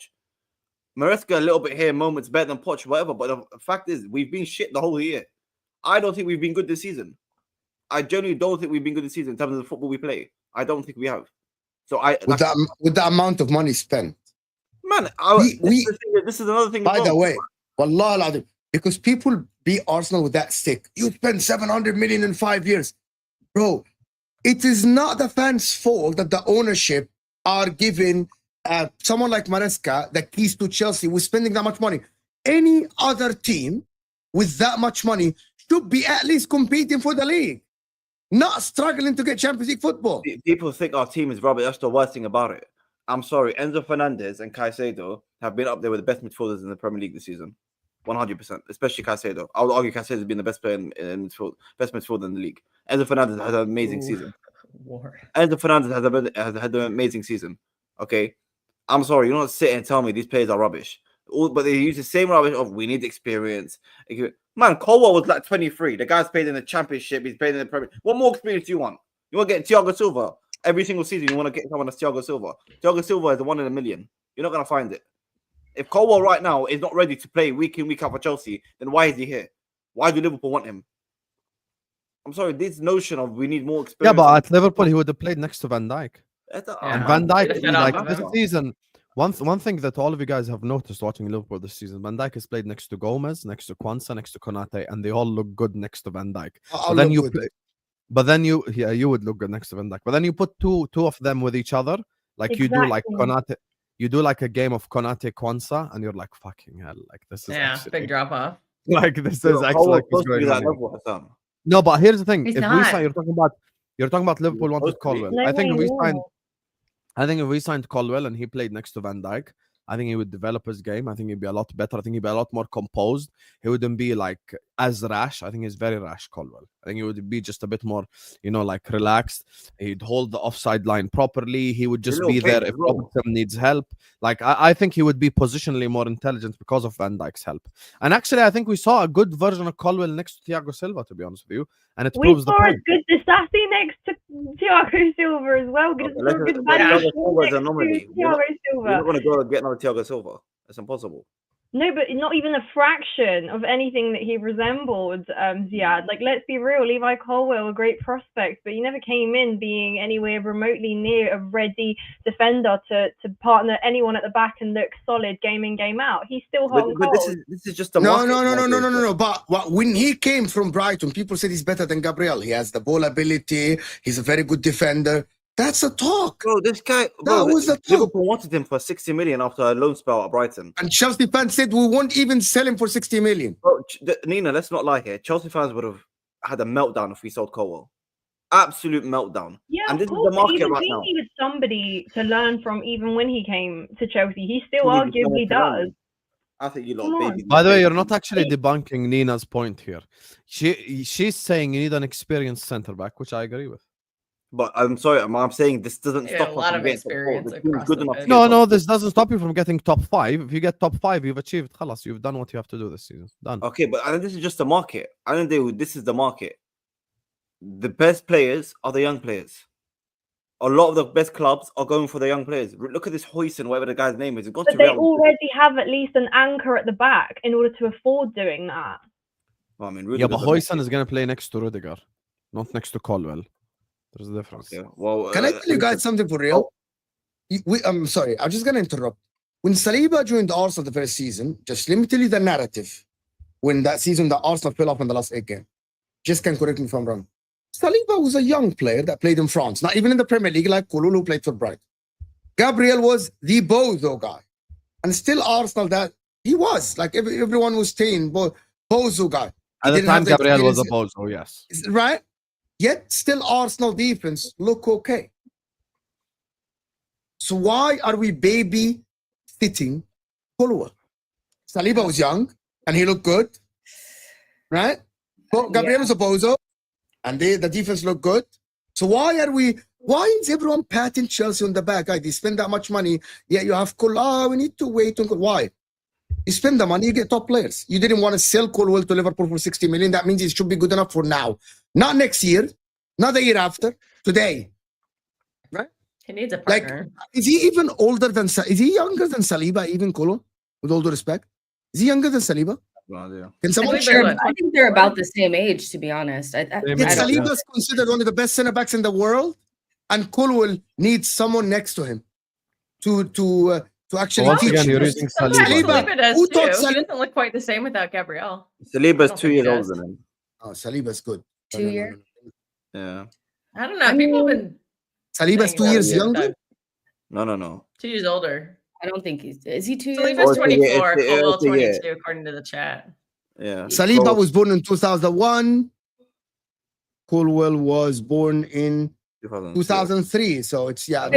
Maresca a little bit here, moments better than Poch, whatever. But the fact is, we've been shit the whole year. I don't think we've been good this season. I genuinely don't think we've been good this season in terms of the football we play. I don't think we have. So with the amount of money spent, man, this is another thing. By the way, wallah, because people beat Arsenal with that stick. You spend 700 million in 5 years, bro. It is not the fans' fault that the ownership are giving someone like Maresca the keys to Chelsea with spending that much money. Any other team with that much money should be at least competing for the league, not struggling to get Champions League football. People think our team is rubbish. That's the worst thing about it. I'm sorry. Enzo Fernandez and Caicedo have been up there with the best midfielders in the Premier League this season. 100%, especially Caicedo. I would argue Caicedo has been the best player in midfield, best midfielder in the league. Enzo Fernandez has an amazing season. Enzo Fernandez has had an amazing season. Okay, I'm sorry, you don't sit and tell me these players are rubbish. But they use the same rubbish of we need experience. Man, Colwell was like 23. The guy's played in the Championship. He's played in the Premier. What more experience do you want? You want to get Thiago Silva every single season? You want to get someone that's Thiago Silva? Thiago Silva is the 1 in a million. You're not gonna find it. If Colwell right now is not ready to play week in, week out for Chelsea, then why is he here? Why do Liverpool want him? I'm sorry, this notion of we need more experience. Yeah, but at Liverpool, he would have played next to Van Dijk. And Van Dijk, like this season, one thing that all of you guys have noticed watching Liverpool this season, Van Dijk has played next to Gomez, next to Kwanzaa, next to Konate, and they all look good next to Van Dijk. You would look good next to Van Dijk. But then you put two of them with each other, like you do like Konate. You do like a game of Konate Kwanzaa, and you're like, fucking hell, like this is actually, big drop off. Like this is actually like no, but here's the thing: if we sign, you're talking about Liverpool wanted Colwell. I think if we signed Colwell and he played next to Van Dijk, I think he would develop his game. I think he'd be a lot better. I think he'd be a lot more composed. He wouldn't be like as rash. I think he's very rash, Colwell. I think he would be just a bit more, like relaxed. He'd hold the offside line properly. He would just be there if Robertson needs help. Like I think he would be positionally more intelligent because of Van Dijk's help. And actually, I think we saw a good version of Colwell next to Thiago Silva, to be honest with you. And it proves the point. We saw a good Disasi next to Thiago Silva as well. Thiago Silva is an anomaly. You're not going to go and get another Thiago Silva. It's impossible. No, but not even a fraction of anything that he resembled, Ziad. Like, let's be real, Levi Colwell, a great prospect, but he never came in being anywhere remotely near a ready defender to partner anyone at the back and look solid game in, game out. He's still hot and cold. This is just a no. But when he came from Brighton, people said he's better than Gabriel. He has the ball ability. He's a very good defender. That's a talk. Bro, this guy... Liverpool wanted him for 60 million after a loan spell at Brighton. And Chelsea fans said we won't even sell him for 60 million. Bro, Nina, let's not lie here. Chelsea fans would have had a meltdown if we sold Colwell. Absolute meltdown. Yeah, and this is the market right now. He needed somebody to learn from even when he came to Chelsea. He still arguably does. I think you lot baby. By the way, you're not actually debunking Nina's point here. She's saying you need an experienced centre-back, which I agree with. But I'm sorry, I'm saying this doesn't stop a lot of experience. No, this doesn't stop you from getting top 5. If you get top 5, you've achieved. Khalas, you've done what you have to do this season. Done. Okay, but this is just the market. I don't think this is the market. The best players are the young players. A lot of the best clubs are going for the young players. Look at this Husam, whatever the guy's name is. But they already have at least an anchor at the back in order to afford doing that. Well, I mean, but Husam is going to play next to Rudiger, not next to Colwell. There's a difference. Okay. Well, can I tell you guys something for real? I'm sorry, I'm just gonna interrupt. When Saliba joined Arsenal the first season, just let me tell you the narrative. When that season, the Arsenal fell off in the last 8 games. Just can correct me if I'm wrong. Saliba was a young player that played in France, not even in the Premier League, like Kululu played for Brighton. Gabriel was the Bozo guy, and still Arsenal that he was like everyone was saying Bozo guy. At the time, Gabriel was a Bozo, yes, right. Yet still Arsenal defense look okay. So why are we babysitting Kululu? Saliba was young and he looked good, right? Gabriel was a Bozo, and the defense looked good. So why is everyone patting Chelsea on the back? They spend that much money, yet you have Kululu. We need to wait. Why? You spend the money, you get top players. You didn't want to sell Colwell to Liverpool for 60 million. That means it should be good enough for now. Not next year, not the year after, today. Right? He needs a partner. Like, is he even older than is he younger than Saliba, even Colwell? With all due respect? Is he younger than Saliba? Can someone share? I think they're about the same age, to be honest. Saliba is considered one of the best center backs in the world, and Colwell needs someone next to him to actually once teach again, you're him. using Saliba. Saliba does too. He doesn't look quite the same without Gabriel. Saliba's 2 years older than him. Oh, Saliba's good. 2 years? Yeah. I don't know. People have been. Saliba's 2 years younger? No. 2 years older. I don't think is he 2 years? Saliba's 24, Colwell 22, according to the chat. Yeah. Saliba was born in 2001. Colwell was born in 2003. So it's I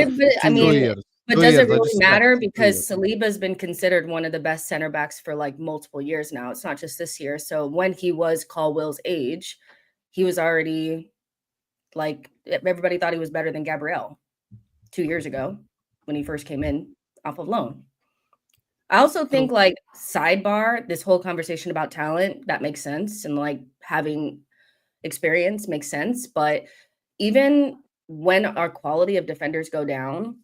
mean, but does it really matter? Because Saliba's been considered one of the best center backs for like multiple years now. It's not just this year. So when he was Colwell's age, he was already like everybody thought he was better than Gabriel 2 years ago when he first came in off of loan. I also think like sidebar, this whole conversation about talent, that makes sense. And like having experience makes sense. But even when our quality of defenders go down,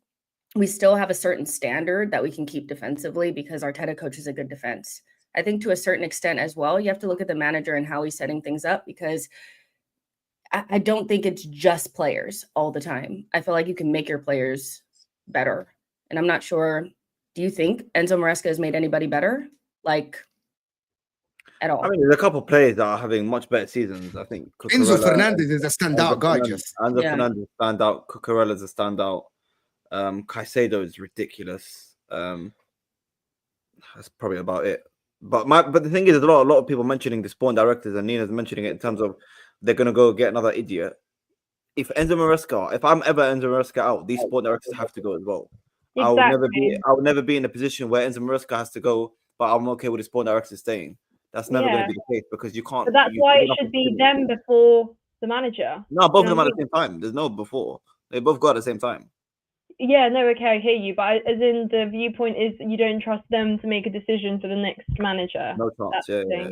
we still have a certain standard that we can keep defensively because Arteta coaches a good defense. I think to a certain extent as well, you have to look at the manager and how he's setting things up because I don't think it's just players all the time. I feel like you can make your players better. And I'm not sure, do you think Enzo Maresca has made anybody better? Like, at all? I mean, there's a couple of players that are having much better seasons. I think Enzo Fernandez is a standout guy. Enzo Fernandez is a standout. Cucurella is a standout. Caicedo is ridiculous. That's probably about it. But the thing is, there's a lot of people mentioning the spawn directors, and Nina's mentioning it in terms of they're gonna go get another idiot. If I'm ever Enzo Maresca out, these spawn directors have to go as well. Exactly. I would never be in a position where Enzo Maresca has to go, but I'm okay with the spawn director staying. That's never going to be the case because you can't. But that's why it should be them before the manager. No, both of them at the same time. There's no before. They both got at the same time. Yeah, no, okay, I hear you. But as in the viewpoint is you don't trust them to make a decision for the next manager. No chance. Yeah.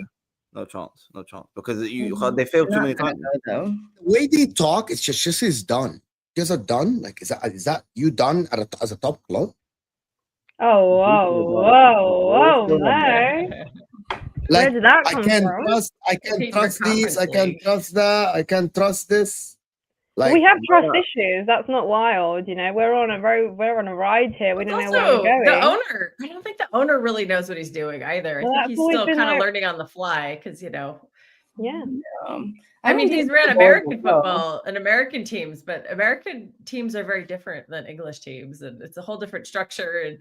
No chance. Because they failed too many times. The way they talk, it's just is done. You guys are done. Like, is that you done as a top club? Oh, no. Like, where did that come I can't from? trust these. I can't trust that. I can't trust this. Like, we have trust issues. That's not wild, you know. We're on a ride here. We don't know where we're going. The owner, I don't think the owner really knows what he's doing either. I think he's still kind of learning on the fly because Yeah. I mean, he's ran American football and American teams, but American teams are very different than English teams, and it's a whole different structure. And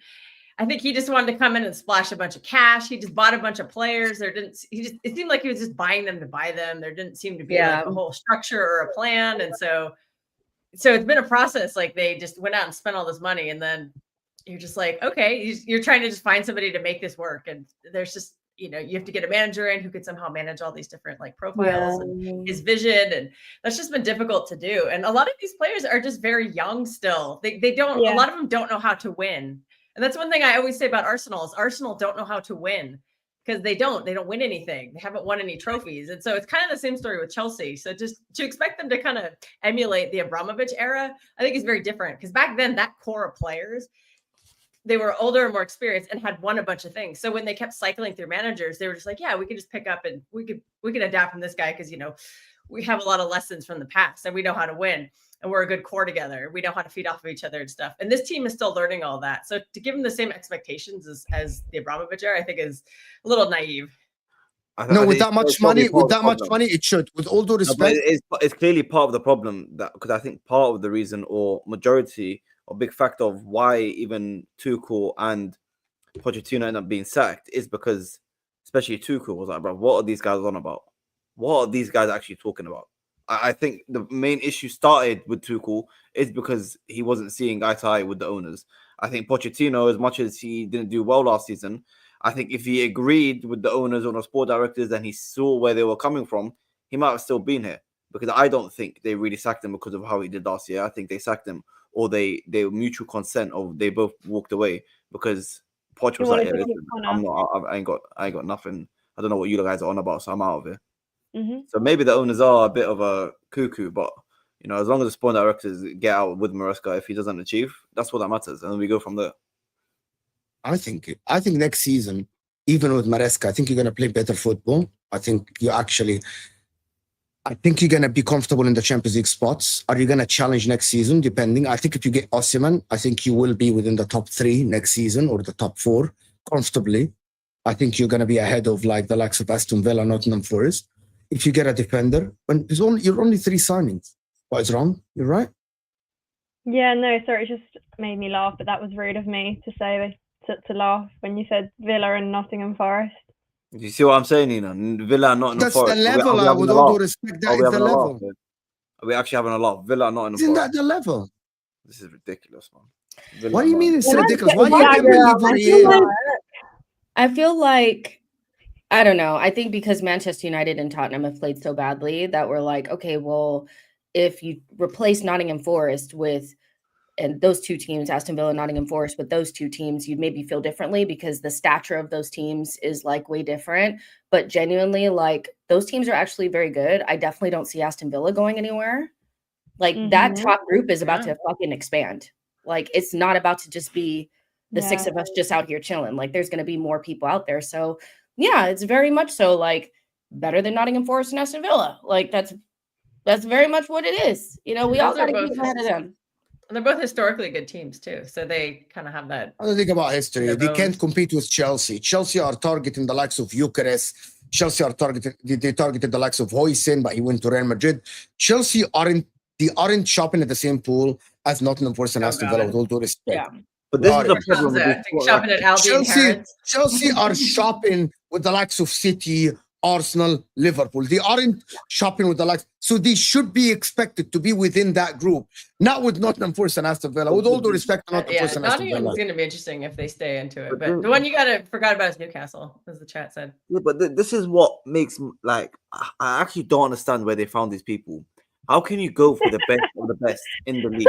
I think he just wanted to come in and splash a bunch of cash. He just bought a bunch of players. It seemed like he was just buying them to buy them. There didn't seem to be like a whole structure or a plan. And so it's been a process. Like they just went out and spent all this money. And then you're just like, okay, you're trying to just find somebody to make this work. And there's just, you have to get a manager in who could somehow manage all these different like profiles and his vision. And that's just been difficult to do. And a lot of these players are just very young still. They don't, a lot of them don't know how to win. And that's one thing I always say about Arsenal is Arsenal don't know how to win because they don't win anything. They haven't won any trophies. And so it's kind of the same story with Chelsea. So just to expect them to kind of emulate the Abramovich era, I think is very different because back then that core of players, they were older and more experienced and had won a bunch of things. So when they kept cycling through managers, they were just like, yeah, we could just pick up and we could adapt from this guy because, we have a lot of lessons from the past and we know how to win. and we're a good core together. We know how to feed off of each other and stuff. And this team is still learning all that. So to give them the same expectations as the Abramovich era, I think is a little naive. No, with that much money, it should. With all due respect, it's clearly part of the problem, that because I think part of the reason or majority or big factor of why even Tuchel and Pochettino end up being sacked is because, especially Tuchel was like, bro, what are these guys on about? What are these guys actually talking about? I think the main issue started with Tuchel is because he wasn't seeing eye to eye with the owners. I think Pochettino, as much as he didn't do well last season, I think if he agreed with the owners or the sport directors and he saw where they were coming from, he might have still been here. Because I don't think they really sacked him because of how he did last year. I think they sacked him, or they were mutual consent of they both walked away because Poch was like, yeah, listen, I ain't got nothing. I don't know what you guys are on about, so I'm out of here. Mm-hmm. So maybe the owners are a bit of a cuckoo, but as long as the sport directors get out with Maresca, if he doesn't achieve, that's what that matters, and then we go from there. I think next season, even with Maresca, I think you're going to play better football. I think you're going to be comfortable in the Champions League spots. Are you going to challenge next season? Depending. I think if you get Osimhen, I think you will be within the top 3 next season or the top 4 comfortably. I think you're going to be ahead of like the likes of Aston Villa, Nottingham Forest. If you get a defender, when you're only 3 signings. What is wrong? You're right. Yeah, no, sorry, it just made me laugh, but that was rude of me to say to laugh when you said Villa and Nottingham Forest. You see what I'm saying, Nina? Villa and Nottingham Forest. That's the level. With all due respect, that is the level. Are we actually having a laugh? Villa and Nottingham Forest. Isn't that the level? This is ridiculous, man. Villa what do you mean it's ridiculous? Why do you can't believe what he is? I feel like, I don't know. I think because Manchester United and Tottenham have played so badly that we're like, okay, well, if you replace Nottingham Forest with, and those 2 teams, Aston Villa and Nottingham Forest, with those 2 teams, you'd maybe feel differently because the stature of those teams is like way different. But genuinely, like those teams are actually very good. I definitely don't see Aston Villa going anywhere. Like that top group is about to fucking expand. Like it's not about to just be the 6 of us just out here chilling. Like there's going to be more people out there. So yeah, it's very much so like better than Nottingham Forest and Aston Villa. Like that's very much what it is. We all got to keep ahead of them. And they're both historically good teams too, so they kind of have that. I don't think about history. They can't compete with Chelsea. Chelsea are targeting the likes of Gyokeres. Chelsea are targeting. They targeted the likes of Husam, but he went to Real Madrid. Chelsea aren't shopping at the same pool as Nottingham Forest and Aston Villa. With all due respect. Yeah. But this is the problem. Shopping at Albion. Chelsea are shopping with the likes of City, Arsenal, Liverpool. They aren't shopping with the likes. So they should be expected to be within that group, not with Nottingham Forest and Aston Villa. With all due respect to Nottingham Forest and Aston Villa. Nottingham's going to be interesting if they stay into it. But the one you forgot about is Newcastle, as the chat said. Yeah, but this is what makes, like, I actually don't understand where they found these people. How can you go for the best of the best in the league?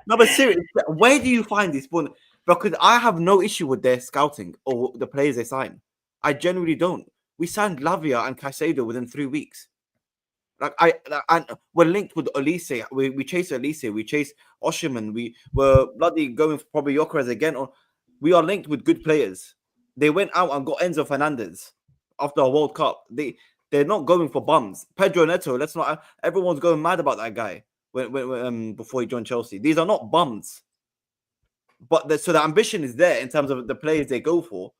No, but seriously, where do you find these people? Because I have no issue with their scouting or the players they sign. I genuinely don't. We signed Lavia and Caicedo within 3 weeks. And we're linked with Elise. We chase Elise. We chase Osimhen. We were bloody going for probably Gyokeres again. We are linked with good players. They went out and got Enzo Fernandez after a World Cup. They're not going for bums. Pedro Neto. Everyone's going mad about that guy when before he joined Chelsea. These are not bums. But so the ambition is there in terms of the players they go for.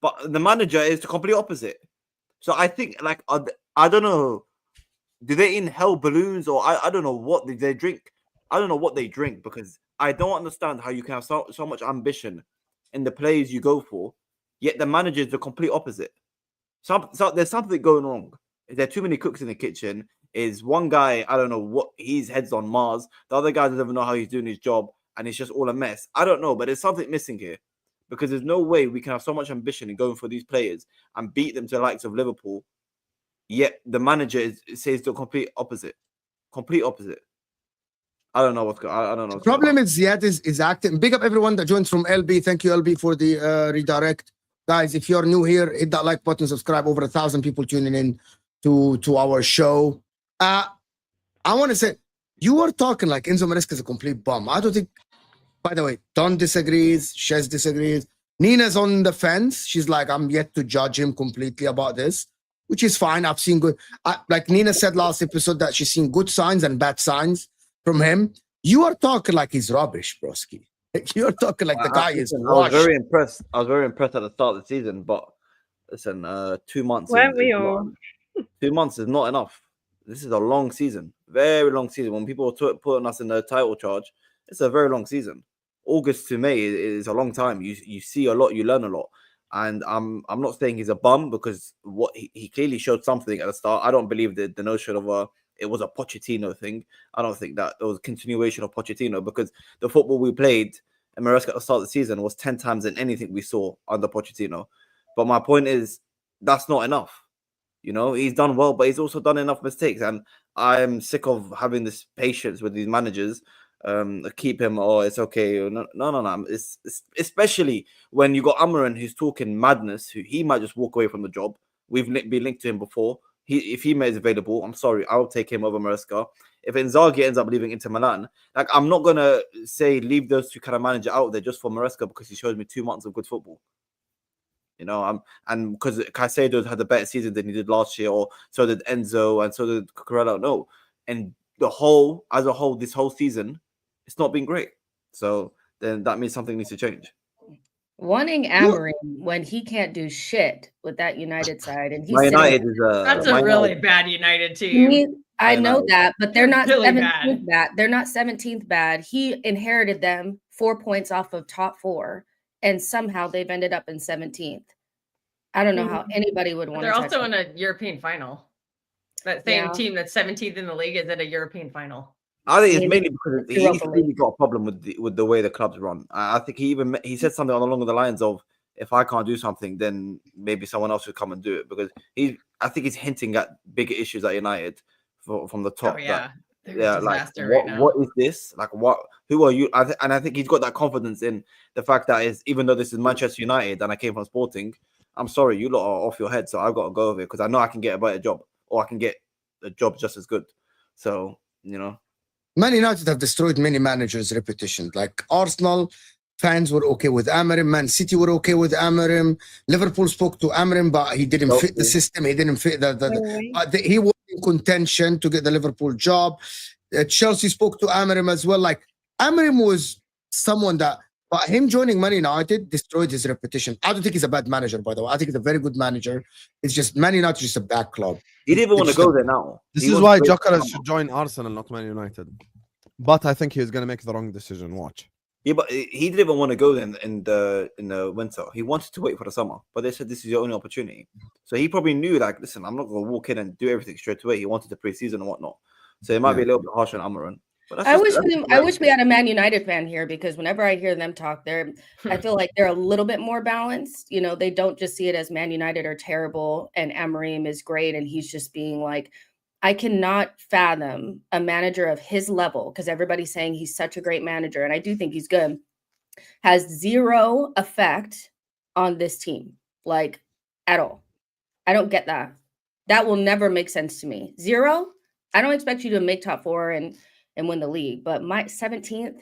But the manager is the complete opposite. So I think, like, I don't know, do they inhale balloons or I don't know what they drink. I don't know what they drink because I don't understand how you can have so much ambition in the players you go for, yet the manager is the complete opposite. So there's something going wrong. There are too many cooks in the kitchen. Is one guy, I don't know what, his head's on Mars. The other guy doesn't even know how he's doing his job and it's just all a mess. I don't know, but there's something missing here. Because there's no way we can have so much ambition in going for these players and beat them to the likes of Liverpool, yet the manager says the complete opposite. Complete opposite. I don't know what's going on. I don't know. The problem is Ziad is acting. Big up everyone that joins from LB. Thank you, LB, for the redirect. Guys, if you're new here, hit that like button, subscribe. Over 1,000 people tuning in to our show. I want to say, you were talking like Enzo Maresca is a complete bum. I don't think. By the way, Don disagrees. Jess disagrees. Nina's on the fence. She's like, I'm yet to judge him completely about this, which is fine. I've seen good. Like Nina said last episode that she's seen good signs and bad signs from him, you are talking like he's rubbish, broski. You're talking like the guy is washed. I was very impressed. I was very impressed at the start of the season, but listen, 2 months. Weren't we all? 2 months is not enough. This is a long season, very long season. When people are putting us in the title charge, it's a very long season. August to May is a long time. You see a lot, you learn a lot. And I'm not saying he's a bum, because what he clearly showed something at the start. I don't believe the notion of it was a Pochettino thing. I don't think that it was a continuation of Pochettino, because the football we played in Maresca at the start of the season was 10 times than anything we saw under Pochettino. But my point is, that's not enough. You know, he's done well, but he's also done enough mistakes. And I'm sick of having this patience with these managers. Keep him, or it's okay. No. It's especially when you got Amarin, who's talking madness, who he might just walk away from the job. We've been linked to him before. If he is available, I'm sorry, I'll take him over Maresca. If Inzaghi ends up leaving Inter Milan, like, I'm not gonna say leave those two kind of manager out there just for Maresca because he shows me 2 months of good football. You know, and because Caicedo had a better season than he did last year, or so did Enzo, and so did Cucurella. No, and as a whole, this whole season, it's not been great. So then that means something needs to change. Wanting Amorim when he can't do shit with that United side, and he's that's a really bad United team. I know that, but they're not really 17th bad. They're not 17th bad. He inherited them 4 points off of top 4, and somehow they've ended up in 17th. I don't know how anybody would want. They're also in a European final. That same team that's 17th in the league is at a European final. I think it's mainly because he's really got a problem with the way the clubs run. I think he said something along the lines of, if I can't do something, then maybe someone else should come and do it, because I think he's hinting at bigger issues at United from the top. Oh, yeah. Like what is this? Like, who are you? And I think he's got that confidence in the fact that even though this is Manchester United and I came from Sporting, I'm sorry, you lot are off your head, so I've got to go over it because I know I can get a better job, or I can get a job just as good. So, you know. Man United have destroyed many managers' reputation. Like Arsenal fans were okay with Amorim, Man City were okay with Amorim. Liverpool spoke to Amorim, but he didn't fit the system. He didn't fit he was in contention to get the Liverpool job. Chelsea spoke to Amorim as well. Like, Amorim was someone that, but him joining Man United destroyed his reputation. I don't think he's a bad manager, by the way. I think he's a very good manager. It's just Man United is just a bad club. He didn't even want to go there now. This is why Gyokeres should join Arsenal, not Man United. But I think he's going to make the wrong decision. Watch. Yeah, but he didn't even want to go there in the winter. He wanted to wait for the summer, but they said this is your only opportunity. So he probably knew, like, listen, I'm not going to walk in and do everything straight away. He wanted the pre-season and whatnot. So it might be a little bit harsh on Amarin. I wish we had a Man United fan here, because whenever I hear them talk, I feel like they're a little bit more balanced. You know, they don't just see it as Man United are terrible and Amorim is great, and he's just being like, I cannot fathom a manager of his level, because everybody's saying he's such a great manager, and I do think he's good, has zero effect on this team, like, at all. I don't get that. That will never make sense to me. Zero. I don't expect you to make top 4 and win the league, but my 17th,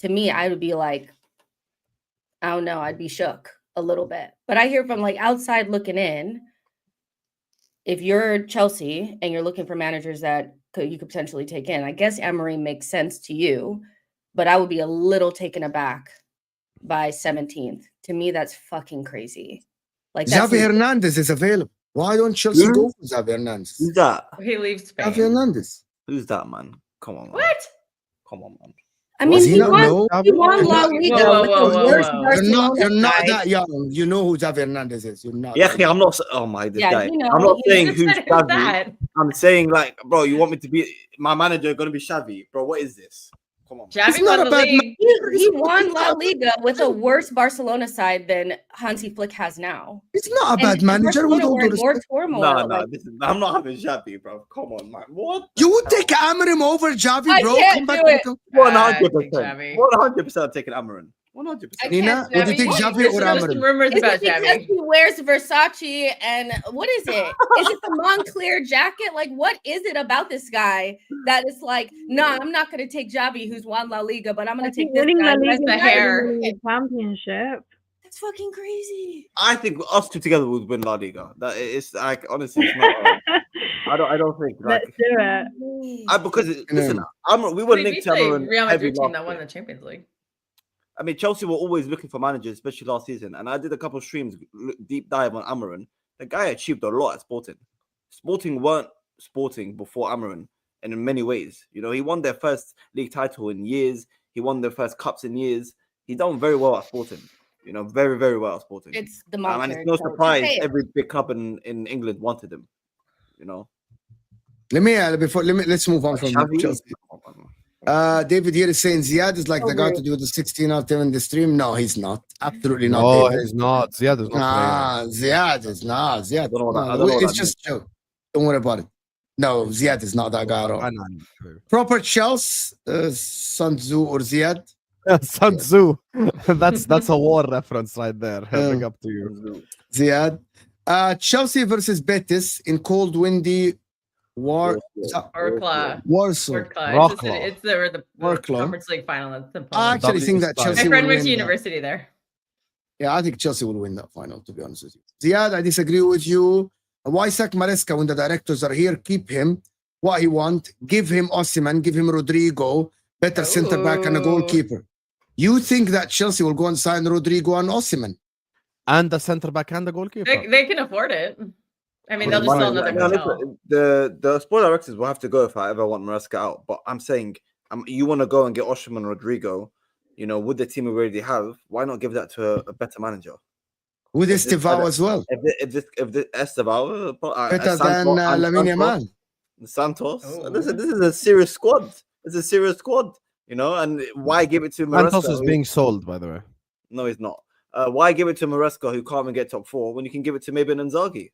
to me, I would be like, I don't know, I'd be shook a little bit. But I hear from, like, outside looking in, if you're Chelsea and you're looking for managers that you could potentially take in, I guess Amorim makes sense to you, but I would be a little taken aback by 17th. To me, that's fucking crazy. Like, Xavi Hernandez is available. Why don't Chelsea go for Xavi Hernandez? Who's that? He leaves Spain. Xavi Hernandez. Who's that, man? Come on, man. What? Come on, man. I mean, he won La Liga. You're not that young. You know who Xavi Hernandez is. You're not. Yeah, I'm not. Oh my, this guy. I'm not saying who's Xavi. I'm saying, like, bro, you want me to be my manager? Going to be Xavi, bro? What is this? Come on. Xavi won the league. He won La Liga with a worse Barcelona side than Hansi Flick has now. It's not a bad manager. No, I'm not having Xavi, bro. Come on, man. What? You would take Amorim over Xavi, bro? Come back. 100%. 100% taking Amorim. 100%. Nina, would you take Xavi or Amorim? Rumors about Xavi. He wears Versace and what is it? Is it the Moncler jacket? Like, what is it about this guy that is like, nah, I'm not going to take Xavi, who's won La Liga, but I'm going to take this guy. The hair. Championship. That's fucking crazy. I think us two together would win La Liga. That is, like, honestly, it's not. I don't think. Let's do it. Because listen, we were linked to Amarin Real heavy Madrid team last that won year. the Champions League. I mean, Chelsea were always looking for managers, especially last season. And I did a couple of streams, deep dive on Amarin. The guy achieved a lot at Sporting. Sporting weren't Sporting before Amarin, and in many ways, you know, he won their first league title in years. He won their first cups in years. He done very well at Sporting. You know, very, very well at Sporting. It's the and monetary. it's no surprise every big club in England wanted him. You know. Let's move on from Chelsea. David here is saying Ziad is like the guy to do the 16 out there in the stream. No, he's not. Absolutely not. No, he's not. Ziad is not. Nah, Ziad is not. Ziad. It's just a joke. Don't worry about it. No, Ziad is not that guy at all. Proper Chelsea, Sun Tzu or Ziad. Sun Tzu. That's a war reference right there. Big up to you. Ziad. Chelsea versus Betis in cold, windy Warsaw. It's the Conference League final. I actually think that Chelsea. My friend will went to win university there. Yeah, I think Chelsea will win that final, to be honest with you. Ziad, I disagree with you. Why sack Maresca when the directors are here? Keep him. What he want? Give him Osimhen, give him Rodrigo, better center back and a goalkeeper. You think that Chelsea will go and sign Rodrigo and Osimhen? And the center back and the goalkeeper. They can afford it. I mean, they'll just sell another hotel. The sport directors will have to go if I ever want Maresca out. But I'm saying, you want to go and get Osimhen and Rodrigo, you know, with the team we already have, why not give that to a better manager? With Estevao as well. If the Estevao better than Lamine Yamal. Santos. This is a serious squad. It's a serious squad, you know. And why give it to Maresca? Santos is being sold, by the way. No, he's not. Why give it to Maresca, who can't even get top 4, when you can give it to maybe an Inzaghi?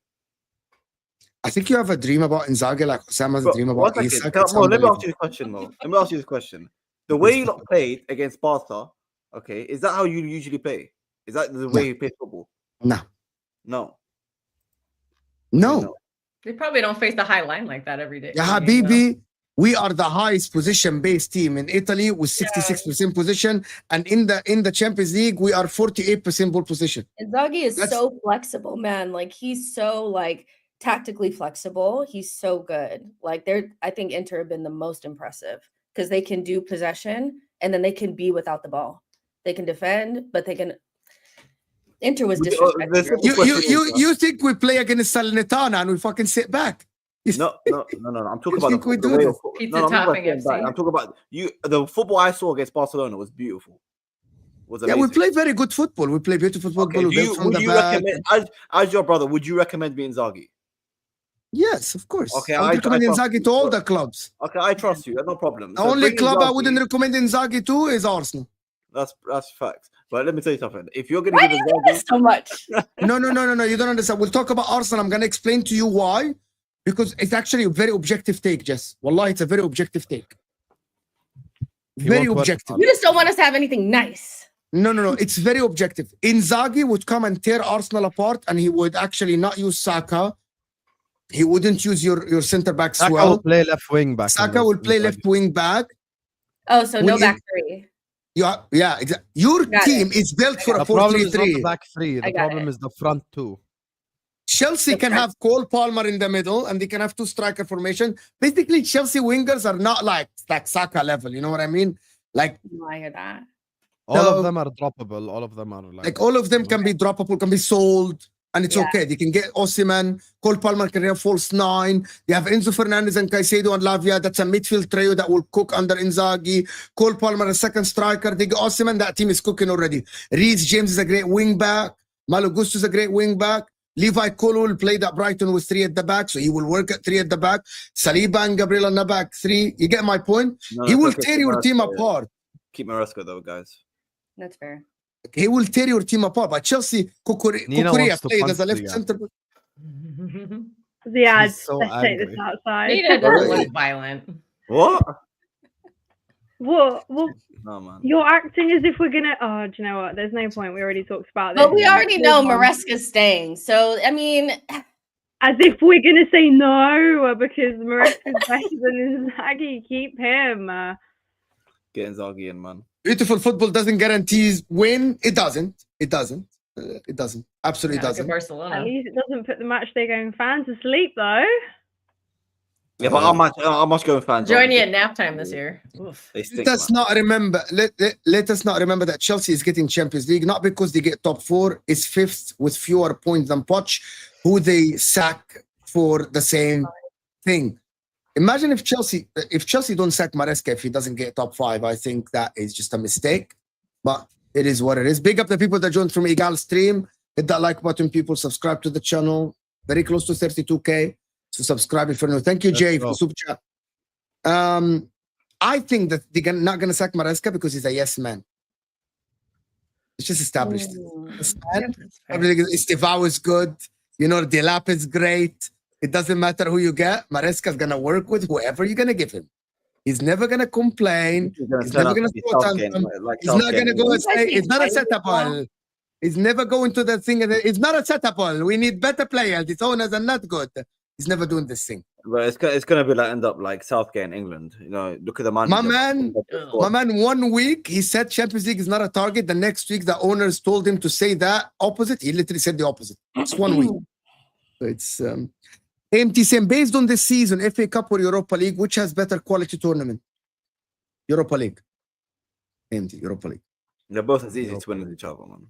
I think you have a dream about Inzaghi, like Husam has a dream about Isak. Let me ask you this question, Mo. Let me ask you this question. The way you lot played against Barca, okay, is that how you usually play? Is that the way you play football? No. They probably don't face the high line like that every day. Yeah, Habibi, we are the highest position-based team in Italy with 66% position, and in the Champions League we are 48% ball position. Inzaghi is so flexible, man. Like he's so like tactically flexible. He's so good. Like I think Inter have been the most impressive because they can do possession and then they can be without the ball. They can defend, but they can. Inter was disrespectful. You think we play against Salernitana and we fucking sit back? No. I'm talking about I'm talking about you. The football I saw against Barcelona was beautiful. Yeah, we play very good football. We play beautiful football. Okay. Would you recommend, as your brother, would you recommend me Inzaghi? Yes, of course. Okay, I recommend Inzaghi to all the clubs. Okay, I trust you. No problem. The only club I wouldn't recommend Inzaghi to is Arsenal. That's facts. But let me tell you something. If you're going to give Inzaghi so much, no, you don't understand. We'll talk about Arsenal. I'm going to explain to you why, because it's actually a very objective take, Jess. Wallahi, it's a very objective take. Very objective. You just don't want us to have anything nice. No. It's very objective. Inzaghi would come and tear Arsenal apart, and he would actually not use Saka. He wouldn't use your center backs Saka well. Will play left wing back. Saka will play left wing back. Oh, so no back three. Yeah, exactly. Your team is built for a 4-3-3. The problem is not the back three. The problem is the front two. Chelsea can have Cole Palmer in the middle, and they can have 2 striker formation. Basically, Chelsea wingers are not like Saka level. You know what I mean? Like, I hear that. All of them are droppable. All of them are like all of them can be droppable, can be sold, and it's okay. They can get Osimhen. Cole Palmer can have false 9. They have Enzo Fernandez and Caicedo and Lavia. That's a midfield trio that will cook under Inzaghi. Cole Palmer, a second striker. They get Osimhen. That team is cooking already. Reece James is a great wing back. Malo Gusto is a great wing back. Levi Cole will play that Brighton with 3 at the back, so he will work at 3 at the back. Saliba and Gabriel on the back 3. You get my point? He will tear your team apart. Keep Maresca though, guys. That's fair. He will tear your team apart. But Chelsea, Kukurea played as a left center. Ziad, let's take this outside. Nina doesn't look violent. What? What? No, man. You're acting as if we're gonna. Oh, do you know what? There's no point. We already talked about this. But we already know Maresca's staying. So I mean, as if we're gonna say no because Maresca's better than Inzaghi. Keep him. Get Inzaghi in, man. Beautiful football doesn't guarantee win. It doesn't. Absolutely doesn't. Barcelona. At least it doesn't put the match day going fans to sleep, though. Yeah, but how much going fans join you at nap time this year. Oof. Let us not remember. Let us not remember that Chelsea is getting Champions League not because they get top 4. It's 5th with fewer points than Poch, who they sack for the same thing. Imagine if Chelsea don't sack Maresca if he doesn't get top 5. I think that is just a mistake, but it is what it is. Big up the people that joined from Egal stream. Hit that like button, people. Subscribe to the channel. Very close to 32K. So subscribe if you're new. Thank you, Jay, for the super chat. I think that they're not going to sack Maresca because he's a yes man. It's just established. Everything is Estivao is good. You know, Delap is great. It doesn't matter who you get. Maresca is going to work with whoever you're going to give him. He's never going to complain. He's never going to throw tantrum. He's not going to go and say, it's not a setup. He's never going to the thing. It's not a setup. We need better players. These owners are not good. He's never doing this thing. But it's going to be like end up like Southgate in England. You know, look at the man. My man, 1 week he said Champions League is not a target. The next week the owners told him to say that opposite. He literally said the opposite. It's 1 week. So it's AMT saying based on this season, FA Cup or Europa League, which has better quality tournament? Europa League. AMT Europa League. They're both as easy to win as each other, man.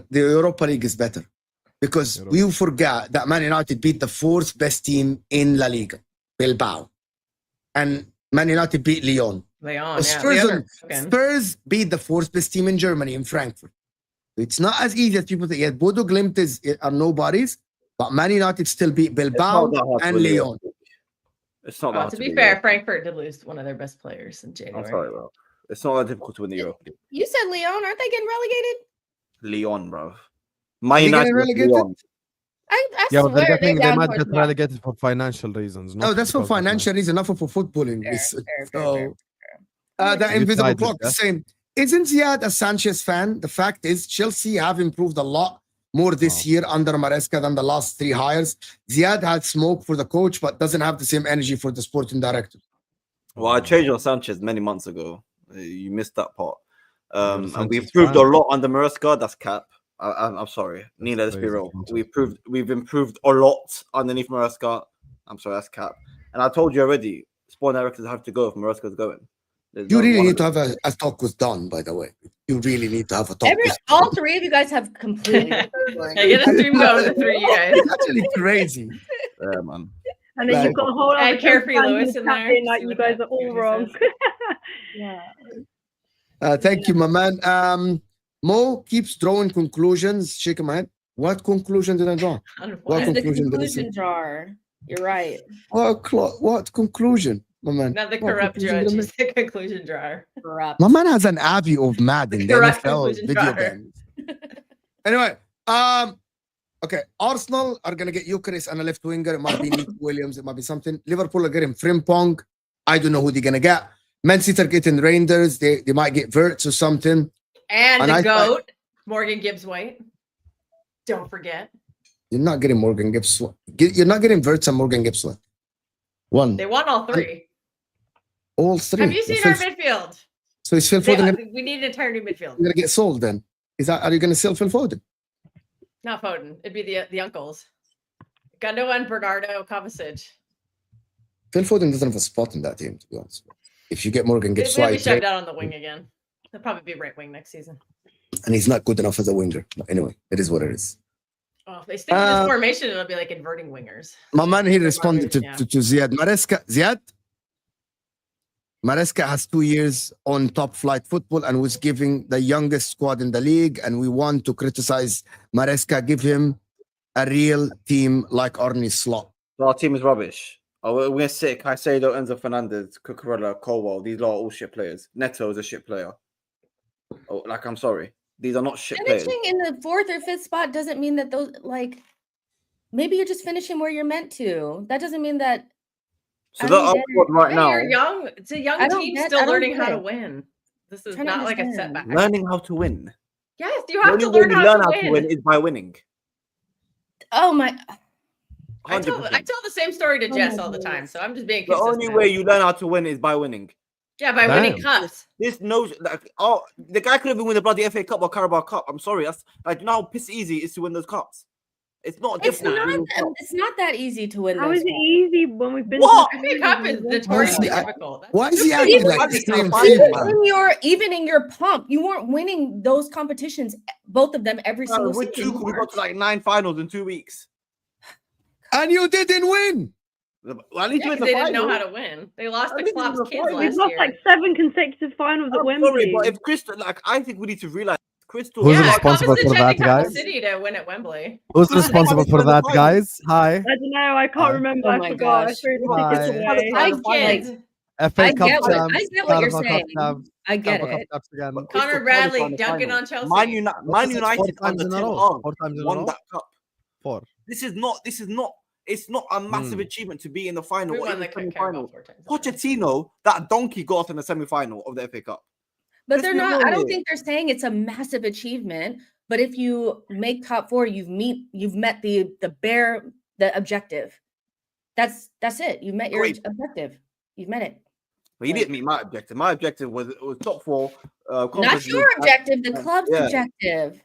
The Europa League is better. Because we forgot that Man United beat the 4th best team in La Liga, Bilbao. And Man United beat Lyon. Spurs beat the 4th best team in Germany, in Frankfurt. So it's not as easy as people think. Yet Bodo Glimt are nobodies, but Man United still beat Bilbao and Lyon. It's not that to be fair, Frankfurt did lose one of their best players in January. I'm sorry, bro. It's not that difficult to win the Europa League. You said Lyon, aren't they getting relegated? Lyon, bro. Man United relegated? I yeah, but swear they might get relegated for financial reasons. No, that's for financial reasons, not for footballing. Fair. The invisible clock the same. Isn't Ziad a Sanchez fan? The fact is, Chelsea have improved a lot more this year under Maresca than the last 3 hires. Ziad had smoke for the coach, but doesn't have the same energy for the sporting director. Well, I changed on Sanchez many months ago. You missed that part. And we improved a lot under Maresca. That's cap. I'm sorry, Nina. Let's be real. We've improved a lot underneath Maresca. I'm sorry, that's cap. And I told you already, sport directors have to go if Maresca's going. You really need to have a talk with Don, by the way. You really need to have a talk. All 3 of you guys have completely. Get a stream going, the 3 of you guys. It's actually crazy. Yeah, man. And then you've got a whole lot of Carefree Lewis in there. Like you guys are all wrong. Yeah. Thank you, my man. Mo keeps drawing conclusions. Shaking my head. What conclusion did I draw? What conclusion did I see? Jar. You're right. What conclusion, my man? Not the corrupt judge. It's the conclusion drawer. Corrupt. My man has an Abbey of Madden. The NFL video games. Anyway, okay. Arsenal are gonna get Gyokeres and a left winger. It might be Nick Williams. It might be something. Liverpool are getting Frimpong. I don't know who they're gonna get. Man City are getting Reijnders. They might get Verts or something. And the GOAT, Morgan Gibbs-White. Don't forget. You're not getting Morgan Gibbs-White. You're not getting Verts and Morgan Gibbs-White. One. They won all 3. All 3. Have you seen our midfield? So is Phil Foden? We need an entire new midfield. You're gonna get sold then? Are you gonna sell Phil Foden? Not Foden. It'd be the uncles. Gundo and Bernardo Kovacic. Phil Foden doesn't have a spot in that team, to be honest. If you get Morgan Gibbs-White, he'll be shoved out on the wing again. He'll probably be right wing next season. And he's not good enough as a winger. But anyway, it is what it is. Oh, if they stick with this formation, it'll be like inverting wingers. My man here responded to Ziad. Maresca has 2 years on top flight football and was giving the youngest squad in the league. And we want to criticize Maresca, give him a real team like Arne Slot. Our team is rubbish. We're sick. Caicedo, Enzo Fernandez, Cucurella, Colwell. These are all shit players. Neto is a shit player. Oh, I'm sorry. These are not shit players. Finishing in the 4th or 5th spot doesn't mean that those, maybe you're just finishing where you're meant to. That doesn't mean that. So right now. You're young. It's a young team still learning how to win. This is not like a setback. Learning how to win. Yes, you have to learn how to win. Is by winning. Oh my. I tell the same story to Jess all the time, so I'm just being consistent. The only way you learn how to win is by winning. Yeah, by winning cups. The guy could have been winning the bloody FA Cup or Carabao Cup. I'm sorry. Do you know how piss easy it is to win those cups? It's not It's difficult. it's not that easy to win. How is it easy when we've been? What? FA Cup is notoriously difficult. Why is he acting like the same Even in your pump, you weren't winning those competitions, both of them every single season. We got to like 9 finals in 2 weeks, and you didn't win. Well, at least they didn't know how to win. They lost the Klopp's kids last year. We've lost like 7 consecutive finals at Wembley. Sorry, but if Crystal, like, I think we need to realize Crystal. Who's responsible for that, guys? City to win at Wembley. Who's responsible for that, guys? Hi. I don't know. I can't remember. Oh I forgot. Gosh. I FA Cup champs. I get what you're saying. I get it. Connor Bradley dunking on Chelsea. Man United under 10 4 times in a won row. that cup. 4. This is not. It's not a massive achievement to be in the final. We or won in the semi-final. 4 times. Pochettino, that donkey got us in the semi-final of the FA Cup. But they're not. I don't think they're saying it's a massive achievement. But if you make top 4, you've met the objective. That's it. You met your objective. You've met it. But you didn't meet my objective. My objective was top 4. Not your objective. The club's objective.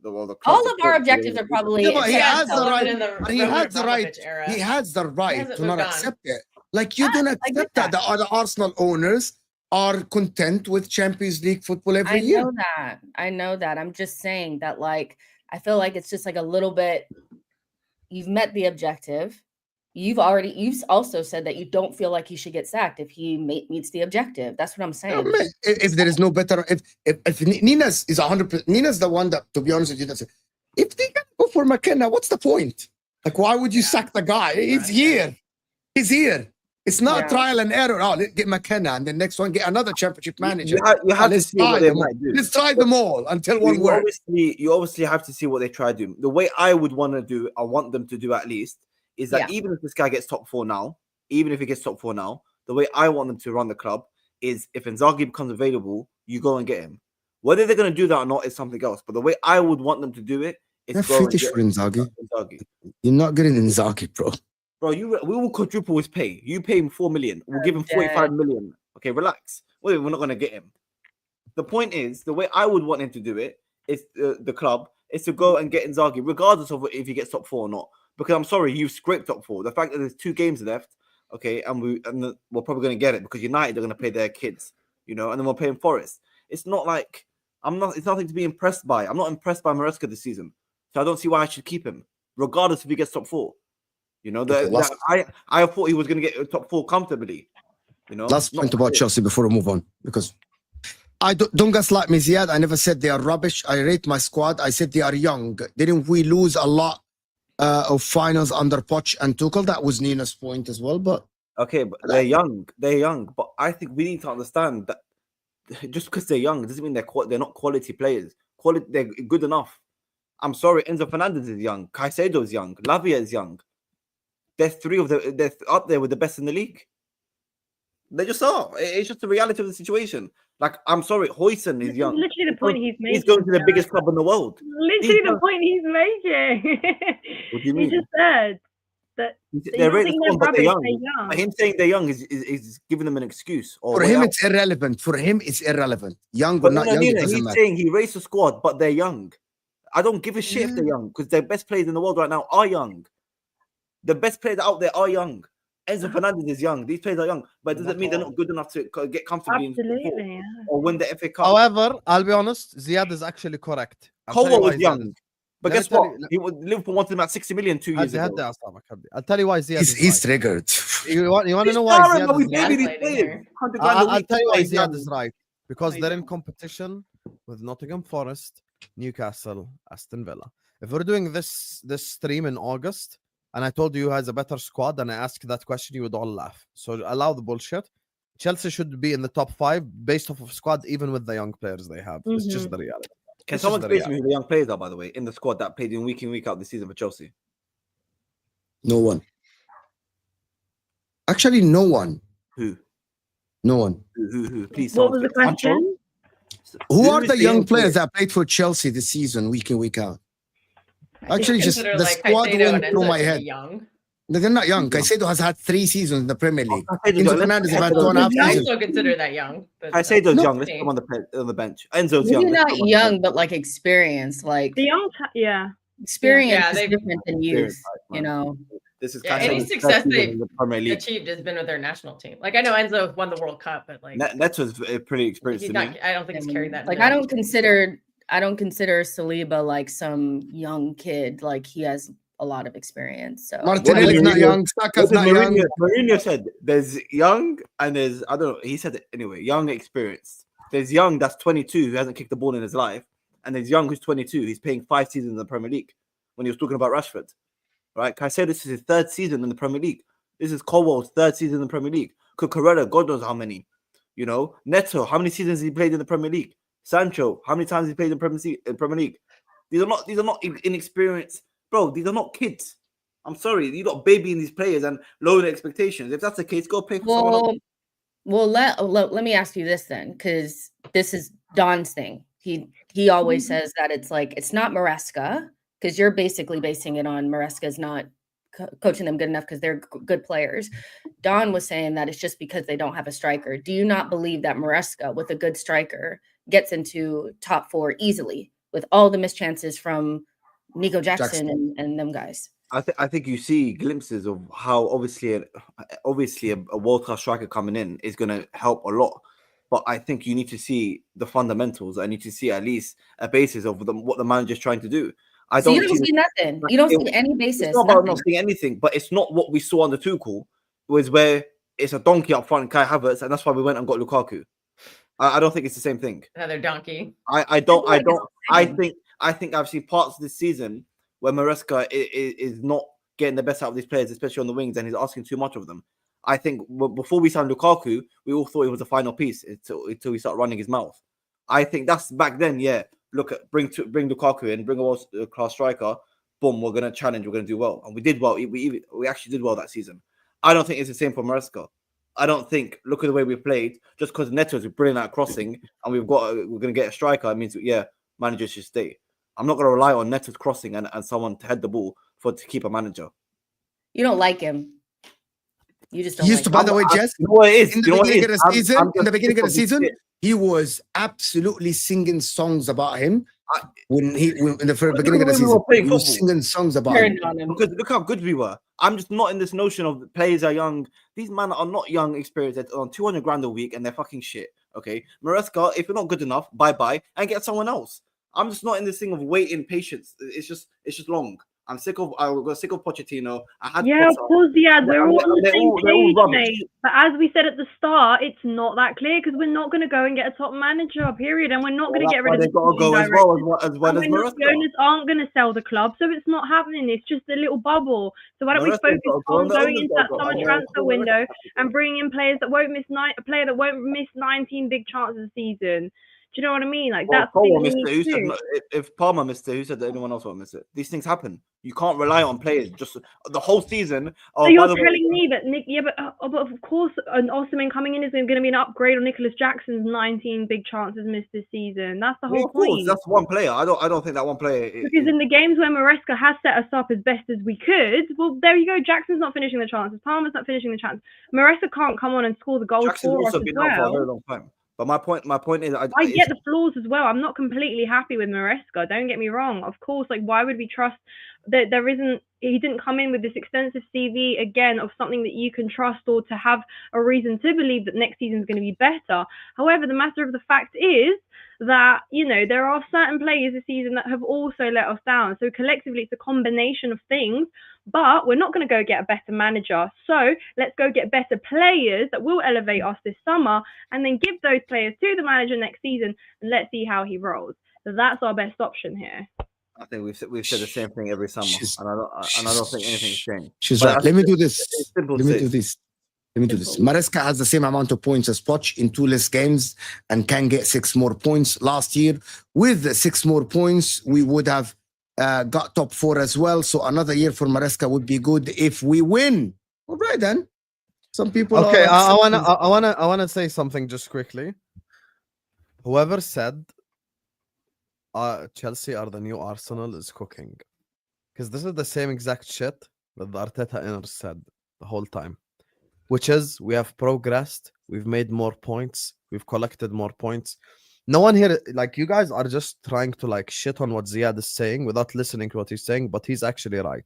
All of our objectives are probably. Yeah, but he has the right. He has the right to not accept it. Like you don't accept that. The other Arsenal owners are content with Champions League football every year. I know that. I'm just saying that, like, I feel like it's just like a little bit. You've met the objective. You've also said that you don't feel like he should get sacked if he meets the objective. That's what I'm saying. If there is no better, if Nina's is 100%, Nina's the one that, to be honest with you, that's it. If they go for McKenna, what's the point? Like, why would you sack the guy? He's here. He's here. It's not trial and error. Oh, let's get McKenna, and the next one get another championship manager. You have to see what they might do. Let's try them all until one works. You obviously have to see what they try to do. The way I would want to do, I want them to do at least, is that even if this guy gets top 4 now, the way I want them to run the club is if Inzaghi becomes available, you go and get him. Whether they're going to do that or not is something else. But the way I would want them to do it is go and get Inzaghi. You're not getting Inzaghi, bro. Bro, we will quadruple his pay. You pay him 4 million. We'll give him 45 million. Okay, relax. Wait, we're not going to get him. The point is, the way I would want him to do it is the club is to go and get Inzaghi, regardless of if he gets top 4 or not. Because I'm sorry, you've scraped top 4. The fact that there's 2 games left, okay, and we're probably going to get it because United are going to play their kids, and then we're playing Forest. It's not like it's nothing to be impressed by. I'm not impressed by Maresca this season, so I don't see why I should keep him, regardless if he gets top 4. I thought he was going to get top 4 comfortably. Last point about Chelsea before we move on, because I don't gaslight me, Ziad. I never said they are rubbish. I rate my squad. I said they are young. Didn't we lose a lot of finals under Poch and Tuchel? That was Nina's point as well. But okay, but they're young. But I think we need to understand that just because they're young doesn't mean they're not quality players. They're good enough. I'm sorry, Enzo Fernandez is young. Caicedo is young. Lavia is young. They're up there with the best in the league. They just are. It's just the reality of the situation. Like, I'm sorry, Husam is young. Literally the point he's making. He's going to the biggest club in the world. Literally the point he's making. What do you mean? He just said that they're young. Him saying they're young is giving them an excuse. For him, it's irrelevant. Young or not young, it doesn't matter. He's saying he raised the squad, but they're young. I don't give a shit if they're young, because their best players in the world right now are young. The best players out there are young. Enzo Fernandez is young. These players are young, but it doesn't mean they're not good enough to get comfortably in or win the FA Cup. However, I'll be honest, Ziad is actually correct. Cole was young, but guess what? Liverpool wanted him at 60 million 2 years ago. I'll tell you why Ziad he's triggered. You want to know why Ziad is right? I'll tell you why Ziad is right. Because they're in competition with Nottingham Forest, Newcastle, Aston Villa. If we're doing this stream in August, and I told you who has a better squad, and I asked that question, you would all laugh. So allow the bullshit. Chelsea should be in the top 5 based off of squad, even with the young players they have. It's just the reality. Can someone explain me who the young players are, by the way, in the squad that played in week out this season for Chelsea? No one. Actually, no one. Who? No one. Who? Please. What was the question? Who are the young players that played for Chelsea this season, week in, week out? Actually, just the squad went through my head. Young. No, they're not young. Caicedo has had 3 seasons in the Premier League. Enzo Fernandez has had 2.5 seasons. I still consider that young. Caicedo's young. Let's put him on the bench. Enzo's young. Maybe not young, but like experienced. Like the young, Experience is different than youth, you know. This is any success they've achieved has been with their national team. Like I know Enzo won the World Cup, but like Neto's pretty experienced. I don't think he's carried that. Like I don't consider Saliba like some young kid. Like he has a lot of experience. So Martinelli's not young. Saka's not young. Mourinho said there's young and there's I don't know. He said it anyway. Young, experienced. There's young that's 22 who hasn't kicked the ball in his life, and there's young who's 22. He's playing 5 seasons in the Premier League. When he was talking about Rashford, right? Caicedo, this is his 3rd season in the Premier League. This is Colwell's 3rd season in the Premier League. Cucurella, God knows how many. You know, Neto, how many seasons he played in the Premier League? Sancho, how many times he played in Premier League? These are not inexperienced, bro. These are not kids. I'm sorry, you're not babying these players and lowering expectations. If that's the case, go play for someone else. Well, let me ask you this then, because this is Don's thing. He always says that it's like it's not Maresca, because you're basically basing it on Maresca's not coaching them good enough because they're good players. Don was saying that it's just because they don't have a striker. Do you not believe that Maresca, with a good striker, gets into top 4 easily with all the missed chances from Nico Jackson. And them guys? I think you see glimpses of how obviously a world-class striker coming in is going to help a lot. But I think you need to see the fundamentals. I need to see at least a basis of what the manager's trying to do. You don't see nothing. You don't see any basis. It's not about not seeing anything, but it's not what we saw on the Tuchel, was where it's a donkey up front, Kai Havertz, and that's why we went and got Lukaku. I don't think it's the same thing. Another donkey. I think I've seen parts of this season where Maresca is not getting the best out of these players, especially on the wings, and he's asking too much of them. I think before we signed Lukaku, we all thought it was a final piece until he started running his mouth. I think that's back then, yeah. Look at bring Lukaku in, bring a world-class striker. Boom, we're gonna challenge. We're gonna do well, and we did well. We actually did well that season. I don't think it's the same for Maresca. I don't think. Look at the way we played. Just because Neto's brilliant at crossing, and we're gonna get a striker. It means managers should stay. I'm not gonna rely on Neto's crossing and someone to head the ball to keep a manager. You don't like him. You just don't. He used to, by the way, Jess. You know what it is? In the beginning of the season, he was absolutely singing songs about him. In the beginning of the season, he was singing songs about him. Because look how good we were. I'm just not in this notion of players are young. These men are not young, experienced. They're on 200 grand a week and they're fucking shit. Okay, Maresca, if you're not good enough, bye and get someone else. I'm just not in this thing of waiting, patience. It's just long. I got sick of Pochettino. Of course, Ziad. We're all on the same page, mate. But as we said at the start, it's not that clear because we're not going to go and get a top manager, period. And we're not going to get rid of the the owners aren't going to sell the club, so it's not happening. It's just a little bubble. So why don't we focus on going into that summer transfer window and bringing in players that won't miss 19 big chances a season? Do you know what I mean? Like that's if Palmer missed it, who said that anyone else won't miss it? These things happen. You can't rely on players just the whole season. So you're telling me that but of course, an Osimhen coming in is going to be an upgrade on Nicholas Jackson's 19 big chances missed this season. That's the whole point. That's one player. I don't think that one player. Because in the games where Maresca has set us up as best as we could, well, there you go. Jackson's not finishing the chances. Palmer's not finishing the chances. Maresca can't come on and score the goals for us as well. Out for a very long time. But my point is, I get the flaws as well. I'm not completely happy with Maresca. Don't get me wrong. Of course, like why would we trust that he didn't come in with this extensive CV again of something that you can trust or to have a reason to believe that next season is going to be better. However, the matter of the fact is that, there are certain players this season that have also let us down. So collectively, it's a combination of things, but we're not going to go get a better manager. So let's go get better players that will elevate us this summer and then give those players to the manager next season and let's see how he rolls. So that's our best option here. I think we've said the same thing every summer, and I don't think anything's changed. She's right. Let me do this. Maresca has the same amount of points as Poch in 2 less games and can get 6 more points. Last year, with the 6 more points, we would have got top 4 as well. So another year for Maresca would be good if we win. All right, then. Some people. Okay, I wanna say something just quickly. Whoever said Chelsea are the new Arsenal is cooking, because this is the same exact shit that the Arteta owners said the whole time, which is we have progressed, we've made more points, we've collected more points. No one here, like you guys are just trying to like shit on what Ziad is saying without listening to what he's saying, but he's actually right.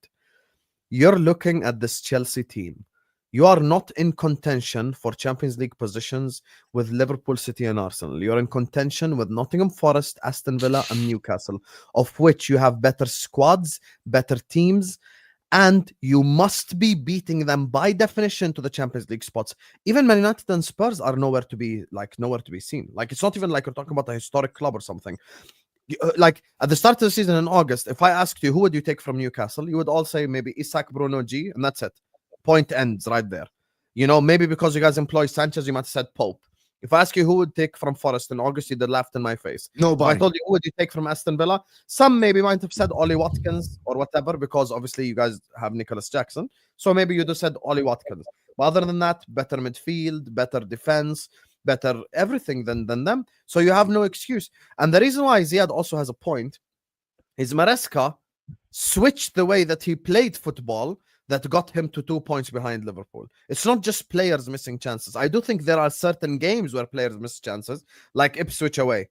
You're looking at this Chelsea team. You are not in contention for Champions League positions with Liverpool, City, and Arsenal. You're in contention with Nottingham Forest, Aston Villa, and Newcastle, of which you have better squads, better teams, and you must be beating them by definition to the Champions League spots. Even Man United and Spurs are nowhere to be seen. Like, it's not even like we're talking about a historic club or something. Like at the start of the season in August, if I asked you who would you take from Newcastle, you would all say maybe Isak, Bruno, G, and that's it. Point ends right there. You know, maybe because you guys employ Sanchez, you might have said Pope. If I ask you who would take from Forest in August, you'd have laughed in my face. Nobody. If I told you who would you take from Aston Villa, some maybe might have said Ollie Watkins or whatever, because obviously you guys have Nicholas Jackson. So maybe you'd have said Ollie Watkins. But other than that, better midfield, better defense, better everything than them. So you have no excuse. And the reason why Ziad also has a point is Maresca switched the way that he played football that got him to 2 points behind Liverpool. It's not just players missing chances. I do think there are certain games where players miss chances, like Ipswich away.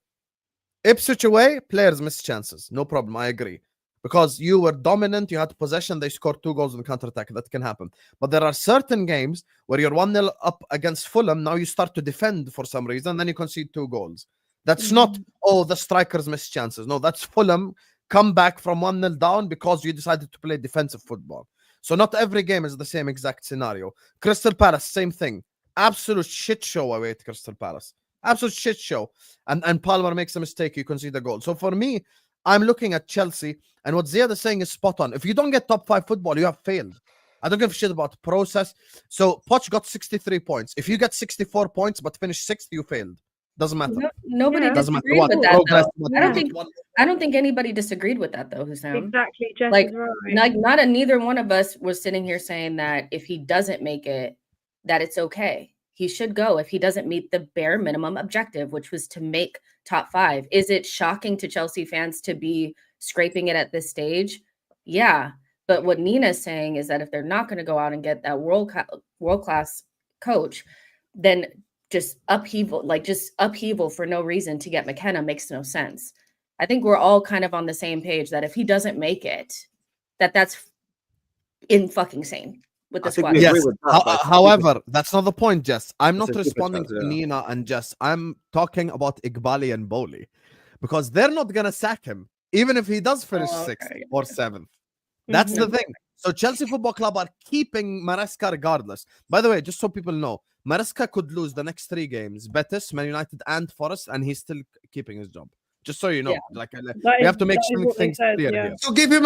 Ipswich away, players miss chances. No problem, I agree. Because you were dominant, you had possession, they scored 2 goals in counter-attack. That can happen. But there are certain games where you're 1-0 up against Fulham, now you start to defend for some reason, then you concede 2 goals. That's not, the strikers miss chances. No, that's Fulham come back from 1-0 down because you decided to play defensive football. So not every game is the same exact scenario. Crystal Palace, same thing. Absolute shit show away at Crystal Palace. Absolute shit show. And Palmer makes a mistake, you concede a goal. So for me, I'm looking at Chelsea, and what Ziad is saying is spot on. If you don't get top 5 football, you have failed. I don't give a shit about the process. So Poch got 63 points. If you get 64 points but finish 6th, you failed. Doesn't matter. Nobody disagreed with that, though. I don't think anybody disagreed with that, though, Husam. Exactly, Jess like, is right. Neither one of us was sitting here saying that if he doesn't make it, that it's okay. He should go if he doesn't meet the bare minimum objective, which was to make top 5. Is it shocking to Chelsea fans to be scraping it at this stage? Yeah. But what Nina's saying is that if they're not going to go out and get that world-class coach, then just upheaval for no reason to get McKenna makes no sense. I think we're all kind of on the same page that if he doesn't make it, that's insane with the squad. Yes. However, that's not the point, Jess. I'm not responding to Nina and Jess. I'm talking about Iqbali and Bowley, because they're not going to sack him, even if he does finish 6th or 7th. That's the thing. So Chelsea Football Club are keeping Maresca regardless. By the way, just so people know, Maresca could lose the next 3 games, Betis, Man United, and Forest, and he's still keeping his job. Just so you know, we have to make some things clear here. So give him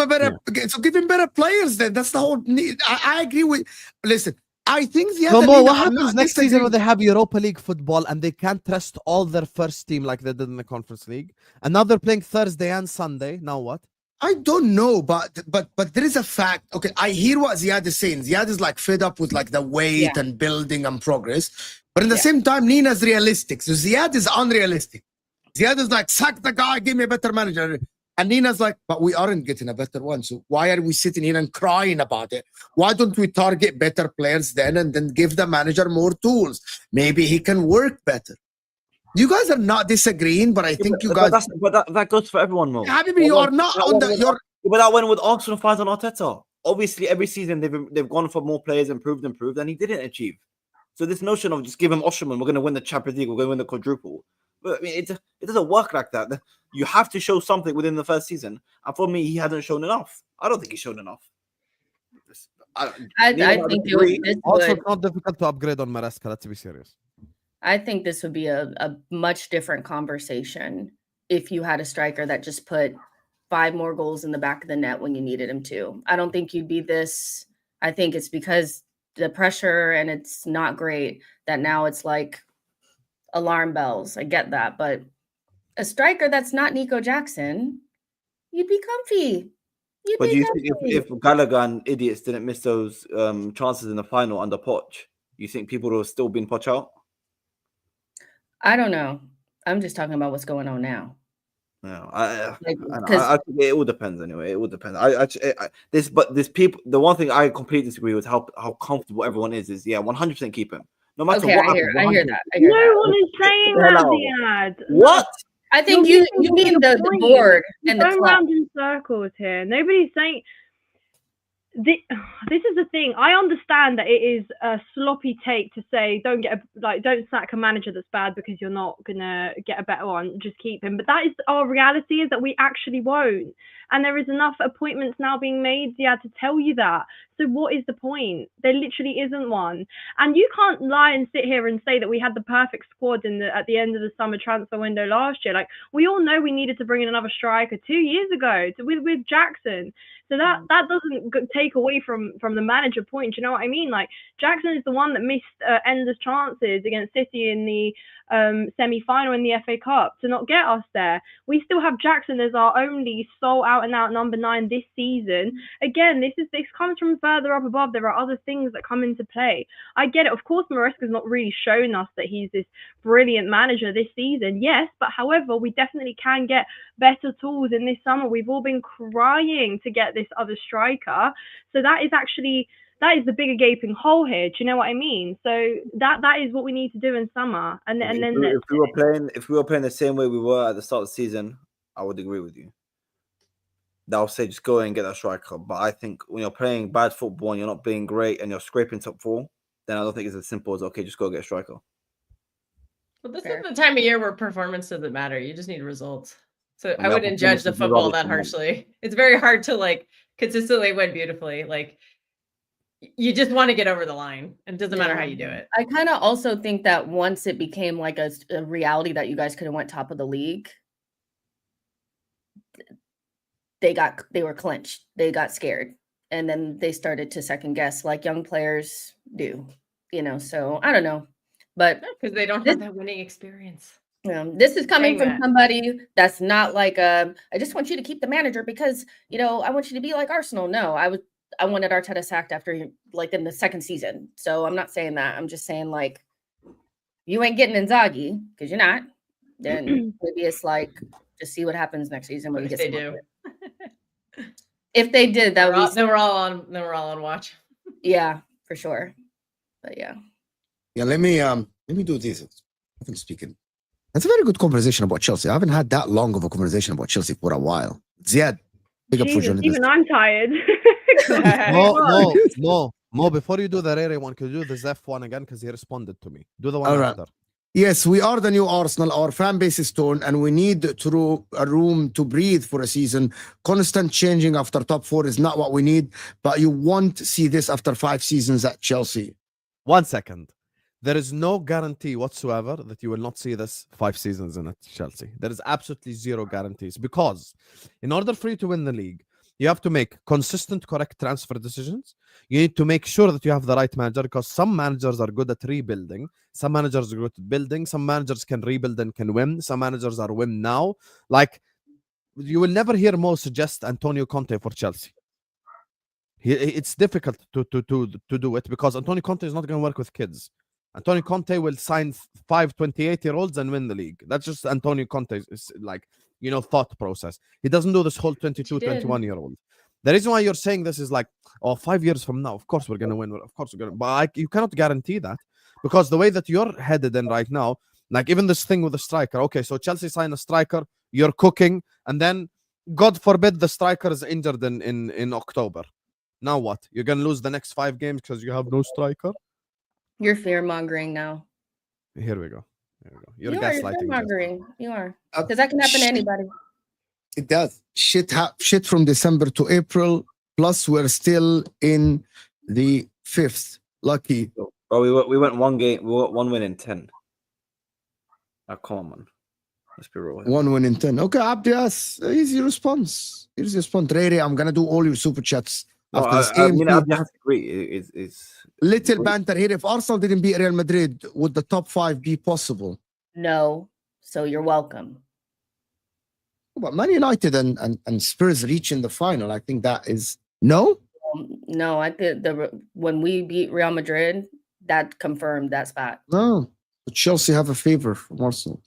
better players. Then that's the whole. I agree with. Listen, I think the other. What happens next season when they have Europa League football and they can't trust all their first team like they did in the Conference League, and now they're playing Thursday and Sunday. Now what? I don't know, but there is a fact. Okay, I hear what Ziad is saying. Ziad is like fed up with like the wait and building and progress. But at the same time, Nina's realistic. So Ziad is unrealistic. Ziad is like, sack the guy, give me a better manager. And Nina's like, but we aren't getting a better one. So why are we sitting here and crying about it? Why don't we target better players then and then give the manager more tools? Maybe he can work better. You guys are not disagreeing, but I think you guys. But that goes for everyone, Mo. Habibi, you are not on the. But that went with Arsenal fans on Arteta. Obviously, every season they've gone for more players, improved, and he didn't achieve. So this notion of just give him Osherman, we're going to win the Champions League, we're going to win the quadruple. But I mean, it doesn't work like that. You have to show something within the first season, and for me, he hasn't shown enough. I don't think he's shown enough. I think it was also not difficult to upgrade on Maresca. Let's be serious. I think this would be a much different conversation if you had a striker that just put 5 more goals in the back of the net when you needed him to. I don't think you'd be this. I think it's because the pressure and it's not great that now it's like alarm bells. I get that. But a striker that's not Nico Jackson, you'd be comfy. But do you think if Gallagher and idiots didn't miss those chances in the final under Poch, you think people would have still been Poch out? I don't know. I'm just talking about what's going on now. No, I think it all depends anyway. It all depends. This people. The one thing I completely disagree with how comfortable everyone is 100% keep him. No matter what. I hear that. No one is saying that, Ziad. What? I think you mean the board and the club. club. Round in circles here. Nobody's saying. This is the thing. I understand that it is a sloppy take to say don't sack a manager that's bad because you're not gonna get a better one. Just keep him. But that is our reality, is that we actually won't. And there is enough appointments now being made, Ziad, to tell you that. So what is the point? There literally isn't one. And you can't lie and sit here and say that we had the perfect squad at the end of the summer transfer window last year. Like, we all know we needed to bring in another striker 2 years ago with Jackson. So that doesn't take away from the manager point. Do you know what I mean? Like, Jackson is the one that missed endless chances against City in the semi-final in the FA Cup to not get us there. We still have Jackson as our only sole out-and-out number 9 this season. Again, this comes from further up above. There are other things that come into play. I get it. Of course, Maresca's not really shown us that he's this brilliant manager this season. Yes, but however, we definitely can get better tools in this summer. We've all been crying to get this other striker. So that is the bigger gaping hole here. Do you know what I mean? So that is what we need to do in summer. And then if we were playing the same way we were at the start of the season, I would agree with you. That I'll say just go and get that striker. But I think when you're playing bad football and you're not being great and you're scraping top 4, then I don't think it's as simple as okay, just go get a striker. Well, this is the time of year where performance doesn't matter. You just need results. So I wouldn't judge the football that harshly. It's very hard to consistently win beautifully. You just want to get over the line. And it doesn't matter how you do it. I kind of also think that once it became like a reality that you guys could have went top of the league, they were clinched. They got scared. And then they started to second guess like young players do, so I don't know. But because they don't have that winning experience. This is coming from somebody that's not like I just want you to keep the manager because I want you to be like Arsenal. No, I wanted Arteta sacked after in the second season. So I'm not saying that. I'm just saying you ain't getting Inzaghi because you're not. Then maybe it's just see what happens next season when you get they do. If they did, that would be. Then we're all on watch. Yeah, for sure. But yeah. Yeah, let me do this. I've been speaking. That's a very good conversation about Chelsea. I haven't had that long of a conversation about Chelsea for a while. Ziad, big up for joining us. Even I'm tired. Mo, before you do the Rere one, could you do the Zef one again? Because he responded to me. Do the one after. Yes, we are the new Arsenal. Our fan base is torn, and we need a room to breathe for a season. Constant changing after top 4 is not what we need, but you won't see this after 5 seasons at Chelsea. 1 second. There is no guarantee whatsoever that you will not see this 5 seasons in at Chelsea. There is absolutely zero guarantees because in order for you to win the league, you have to make consistent, correct transfer decisions. You need to make sure that you have the right manager because some managers are good at rebuilding. Some managers are good at building. Some managers can rebuild and can win. Some managers are win now. You will never hear Mo suggest Antonio Conte for Chelsea. It's difficult to do it because Antonio Conte is not going to work with kids. Antonio Conte will sign 5 28-year-olds and win the league. That's just Antonio Conte's thought process. He doesn't do this whole 22, 21-year-old. The reason why you're saying this is 5 years from now, of course we're going to win. Of course we're going to. But you cannot guarantee that because the way that you're headed in right now, even this thing with the striker. Okay, so Chelsea sign a striker, you're cooking, and then God forbid the striker is injured in October. Now what? You're going to lose the next 5 games because you have no striker? You're fear-mongering now. Here we go. You're fear-mongering. You are. Because that can happen to anybody. It does. Shit from December to April. Plus, we're still in the 5th. Lucky. Well, we went 1 game. We got 1 win in 10. Come on, man. Let's be real. 1 win in 10. Okay, Abdias. Easy response. Rere, I'm going to do all your super chats. After this game, I have to agree. It's little banter here. If Arsenal didn't beat Real Madrid, would the top 5 be possible? No. So you're welcome. But Man United and Spurs reaching the final, I think that is no. No, I think when we beat Real Madrid, that confirmed that spot. No, but Chelsea have a favor from Arsenal.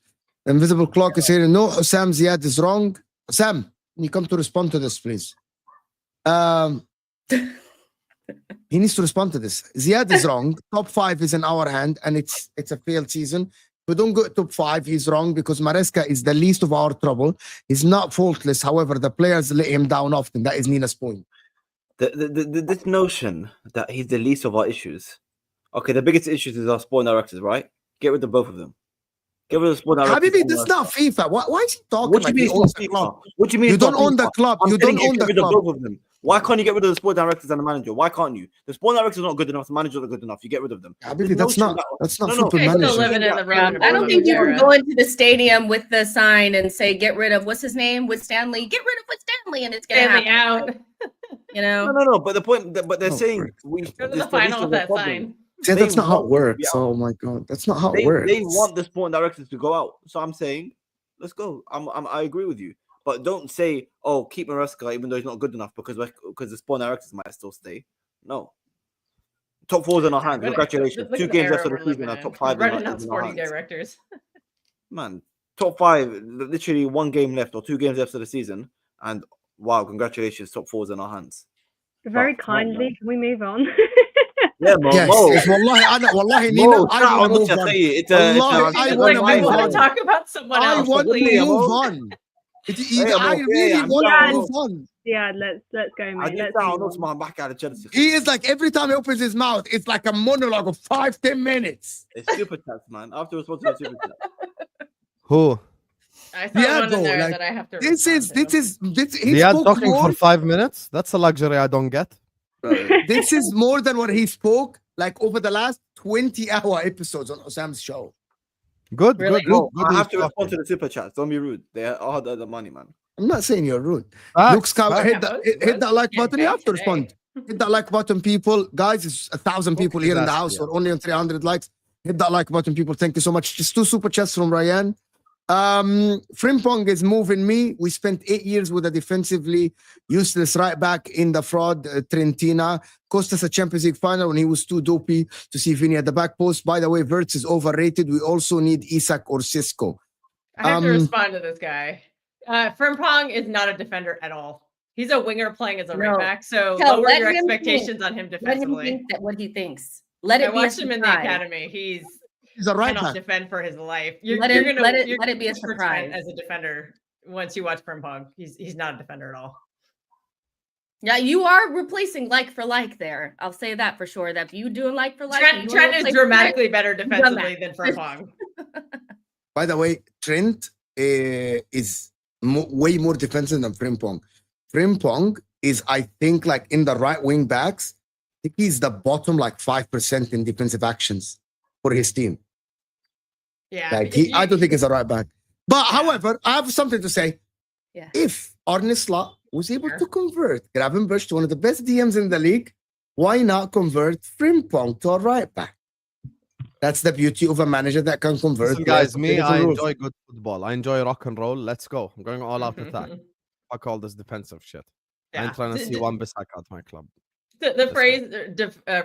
Invisible Clock is here. No, Husam Ziad is wrong. Sam, can you come to respond to this, please? He needs to respond to this. Ziad is wrong. Top 5 is in our hand, and it's a failed season. we don't go top 5, he's wrong because Maresca is the least of our trouble. He's not faultless. However, the players let him down often. That is Nina's point. This notion that he's the least of our issues. Okay, the biggest issues is our sporting directors, right? Get rid of both of them. Get rid of the sporting directors. Habibi, that's not FIFA. Why is he talking? What do you mean? What do you mean? You don't own the club. You don't own the club. Both of them. Why can't you get rid of the sport directors and the manager? Why can't you? The sport directors are not good enough. The managers are good enough. You get rid of them. Habibi, that's not football Still management. living in the road. I don't think you can go into the stadium with the sign and say, get rid of, what's his name? With Stanley. Get rid of with Stanley. And it's going to happen. out. You know? No. But the point, but they're saying Go to the final with that sign. See, that's not how it works. Oh my God. That's not how it works. They want the sporting directors to go out. So I'm saying, let's go. I agree with you. But don't say, oh, keep Maresca even though he's not good enough because the spawn directors might still stay. No. Top 4's in our hands. Congratulations. 2 games left of the season and top 5 running out sporting directors. Man, top 5, literally 1 game left or 2 games left of the season. And wow, congratulations, top 4's in our hands. Very kindly, can we move on? Yeah, Mo. Yes, wallahi, Nina, I want to move on. I want to talk about someone else. I want to move on. I really want to move on. Yeah, let's go, mate. He is like every time he opens his mouth, it's like a monologue of 5-10 minutes. It's Superchats, man. I have to respond to the Superchats. Who? I saw one in there that I have to. This is. Ziad talking for 5 minutes. That's a luxury I don't get. This is more than what he spoke like over the last 20-hour episodes on Husam's show. Good. I have to respond to the super chats. Don't be rude. They are the money, man. I'm not saying you're rude. Luke Scout, hit that like button. You have to respond. Hit that like button, people. Guys, it's 1,000 people here in the house. We're only on 300 likes. Hit that like button, people. Thank you so much. Just 2 super chats from Ryan. Frimpong is moving me. We spent 8 years with a defensively useless right back in the fraud Trentina. Cost us a Champions League final when he was too dopey to see Vinny at the back post. By the way, Wirtz is overrated. We also need Isak or Cisco. I have to respond to this guy. Frimpong is not a defender at all. He's a winger playing as a right back. So lower your expectations on him defensively. Let him think what he thinks. Let it. I watched him in the academy. He's a right cannot back. defend for his life. Let it be a surprise as a defender. Once you watch Frimpong, he's not a defender at all. Yeah, you are replacing like for like there. I'll say that for sure. That you doing like for like. Trent is dramatically better defensively than Frimpong. By the way, Trent is way more defensive than Frimpong. Frimpong is, I think, like in the right wing backs, I think he's the bottom like 5% in defensive actions for his team. Yeah, like I don't think he's a right back. But however, I have something to say. Yeah. If Arne Slot was able to convert Gravenberch to one of the best DMs in the league, why not convert Frimpong to a right back? That's the beauty of a manager that can convert. Listen, guys, I enjoy good football. I enjoy rock and roll. Let's go. I'm going all out attack. Fuck all this defensive shit. Yeah. I'm trying to see one Bisak out my club. The phrase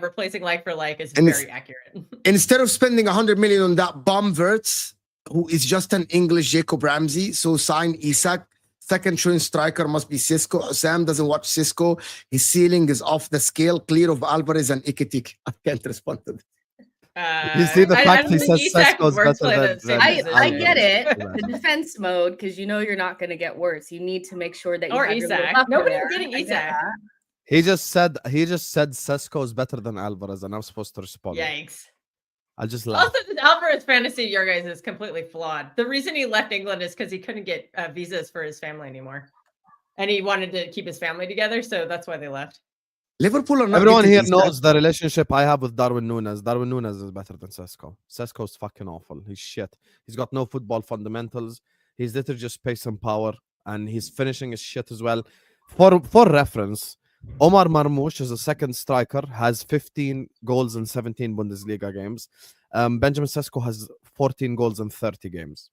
replacing like for like is very accurate. Instead of spending 100 million on that bum Wirtz, who is just an English Jacob Ramsey, so sign Isak. Second choice striker must be Cisco. Sam doesn't watch Cisco. His ceiling is off the scale, clear of Alvarez and Ikitik. I can't respond to this. You see the fact he says Cisco's better than I get it. The defense mode, because you know you're not going to get worse. You need to make sure that you have Isak. Nobody's getting Isak. He just said Cisco is better than Alvarez, and I'm supposed to respond. Yikes. I just laugh. Also, the Alvarez fantasy, your guys, is completely flawed. The reason he left England is because he couldn't get visas for his family anymore, and he wanted to keep his family together, so that's why they left. Liverpool are not. Everyone here knows the relationship I have with Darwin Núñez. Darwin Núñez is better than Cisco. Cisco's fucking awful. He's shit. He's got no football fundamentals. He's literally just pace and power, and his finishing is shit as well. For reference, Omar Marmoush is a second striker, has 15 goals in 17 Bundesliga games. Benjamin Sesko has 14 goals in 30 games.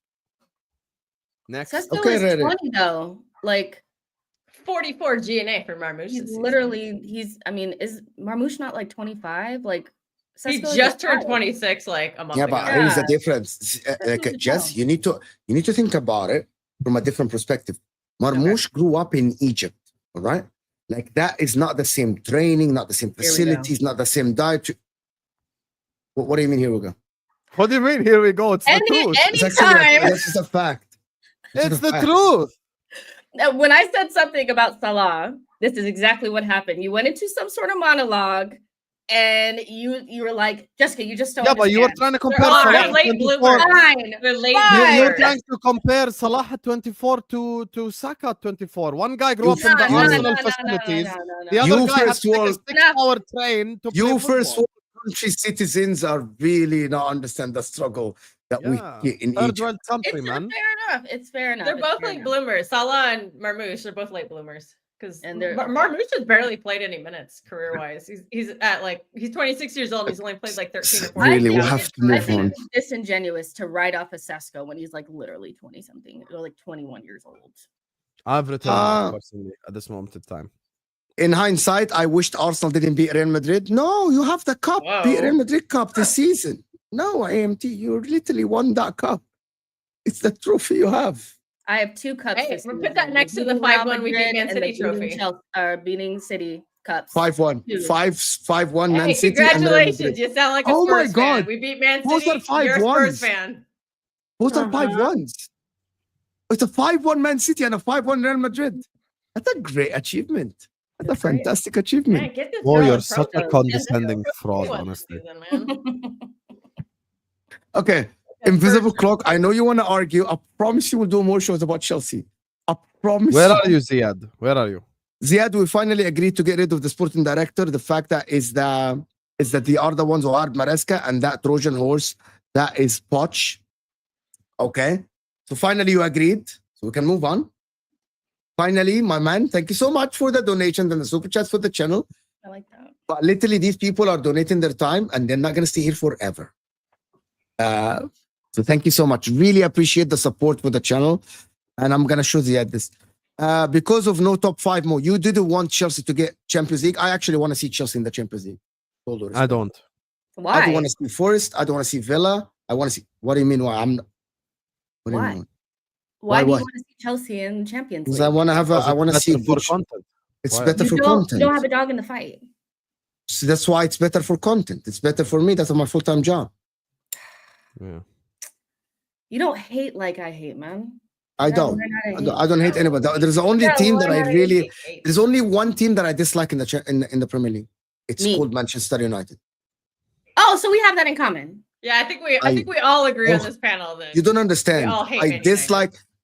Next. Sesko is 20 though. Like 44 GNA for Marmoush. Is Marmoush not like 25? Like Sesko he just turned 26 like a month ago. But here's the difference. Jess, you need to think about it from a different perspective. Marmoush grew up in Egypt, all right? Like that is not the same training, not the same facilities, not the same diet. What do you mean? Here we go. What do you mean? Here we go. It's the truth. Anytime. This is a fact. It's the truth. When I said something about Salah, this is exactly what happened. You went into some sort of monologue, and you were like, Jessica, you just don't. Yeah, but you were trying to compare Salah. Late bloomers. They're late You're trying to compare Salah at 24 to Saka at 24. One guy grew up in the Arsenal facilities. The other guy has to take a 6-hour train to play first world country citizens are really not understand the struggle that we get in third Egypt. world country, man. Fair enough. It's fair enough. They're both late bloomers. Salah and Marmoush are both late bloomers. Because Marmoush has barely played any minutes career-wise. He's 26 years old. And he's only played like 13 or 14. Really, we'll have to move on. It's disingenuous to write off a Sesko when he's like literally 20-something or like 21 years old. I've returned personally at this moment in time. In hindsight, I wished Arsenal didn't beat Real Madrid. No, you have the cup. Whoa. Beat Real Madrid cup this season. No, AMT, you literally won that cup. It's the trophy you have. I have 2 cups. Hey, we'll put that next to the 5-1 we beat Man City trophy. Beating City cups. 5-1. 5-1 Man City. Congratulations. You sound like a Spurs fan. We beat Man City. Both are 5-1s. You're a Spurs fan. Both are 5-1s. It's a 5-1 Man City and a 5-1 Real Madrid. That's a great achievement. That's a fantastic achievement. Oh, you're such a condescending fraud, honestly. Okay. Invisible Clock, I know you want to argue. I promise you will do more shows about Chelsea. I promise. Where are you, Ziad? Where are you? Ziad, we finally agreed to get rid of the sporting director. The fact that is that they are the ones who hired Maresca, and that Trojan horse, that is Poch. Okay. So finally you agreed. So we can move on. Finally, my man, thank you so much for the donations and the super chats for the channel. I like that. But literally, these people are donating their time and they're not going to stay here forever. So thank you so much. Really appreciate the support for the channel. And I'm going to show Ziad this. Because of no top 5 more, you didn't want Chelsea to get Champions League. I actually want to see Chelsea in the Champions League. I don't. Why? I don't want to see Forest. I don't want to see Villa. I want to see. What do you mean? Why? What do you mean? Why do you want to see Chelsea in Champions League? Because I want to have. I want to see for content. It's better for content. You don't have a dog in the fight. So that's why it's better for content. It's better for me. That's my full-time job. Yeah. You don't hate like I hate, man. I don't hate anybody. There's only team that I really. There's only one team that I dislike in the Premier League. It's called Manchester United. Oh, so we have that in common. Yeah, I think we all agree on this panel. Then you don't understand.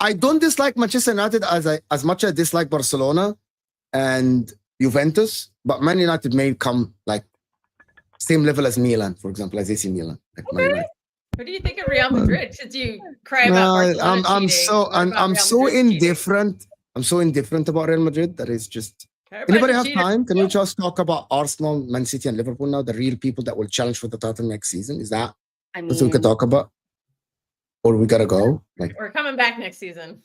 I don't dislike Manchester United as much as I dislike Barcelona and Juventus, but Man United may come like same level as Milan, for example, as AC Milan. Like okay. What do you think of Real Madrid? Since you cry about Barcelona, I'm so indifferent. Cheating. I'm so indifferent about Real Madrid that is just. Anybody have time? Can we just talk about Arsenal, Man City, and Liverpool now? The real people that will challenge for the title next season. Is that what we can talk about? Or we gotta go? Like, we're coming back next season.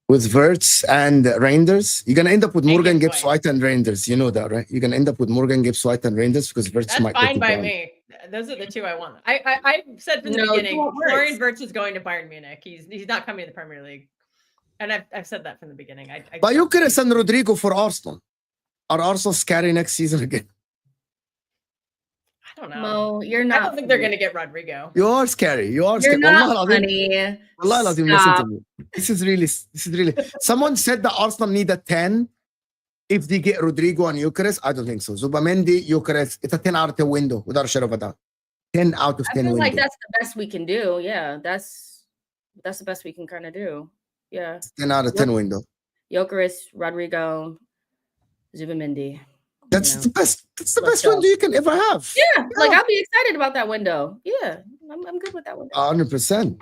With Wirtz and Reijnders, you're gonna end up with Morgan, Gibbs White, and Reijnders. You know that, right? You're gonna end up with Morgan, Gibbs White, and Reijnders because Wirtz might. That's fine by me. Those are the 2 I want. I said from the beginning, Florian Wirtz is going to Bayern Munich. He's not coming to the Premier League. And I've said that from the beginning. But you could have sent Rodrigo for Arsenal. Are Arsenal scary next season again? I don't know. Mo, you're not. I don't think they're going to get Rodrigo. You are scary. You are scary. You're not funny. Listen to me. This is really. Someone said that Arsenal need a 10 if they get Rodrigo and Gyokeres. I don't think so. Zubamendi, Gyokeres, it's a 10 out of 10 window without a shadow of a doubt. 10 out of 10 window. Like that's the best we can do. Yeah, that's the best we can kind of do. Yeah. 10 out of 10 window. Gyokeres, Rodrigo, Zubamendi. That's the best. That's the best window you can ever have. Yeah, like I'll be excited about that window. Yeah, I'm good with that window. 100%.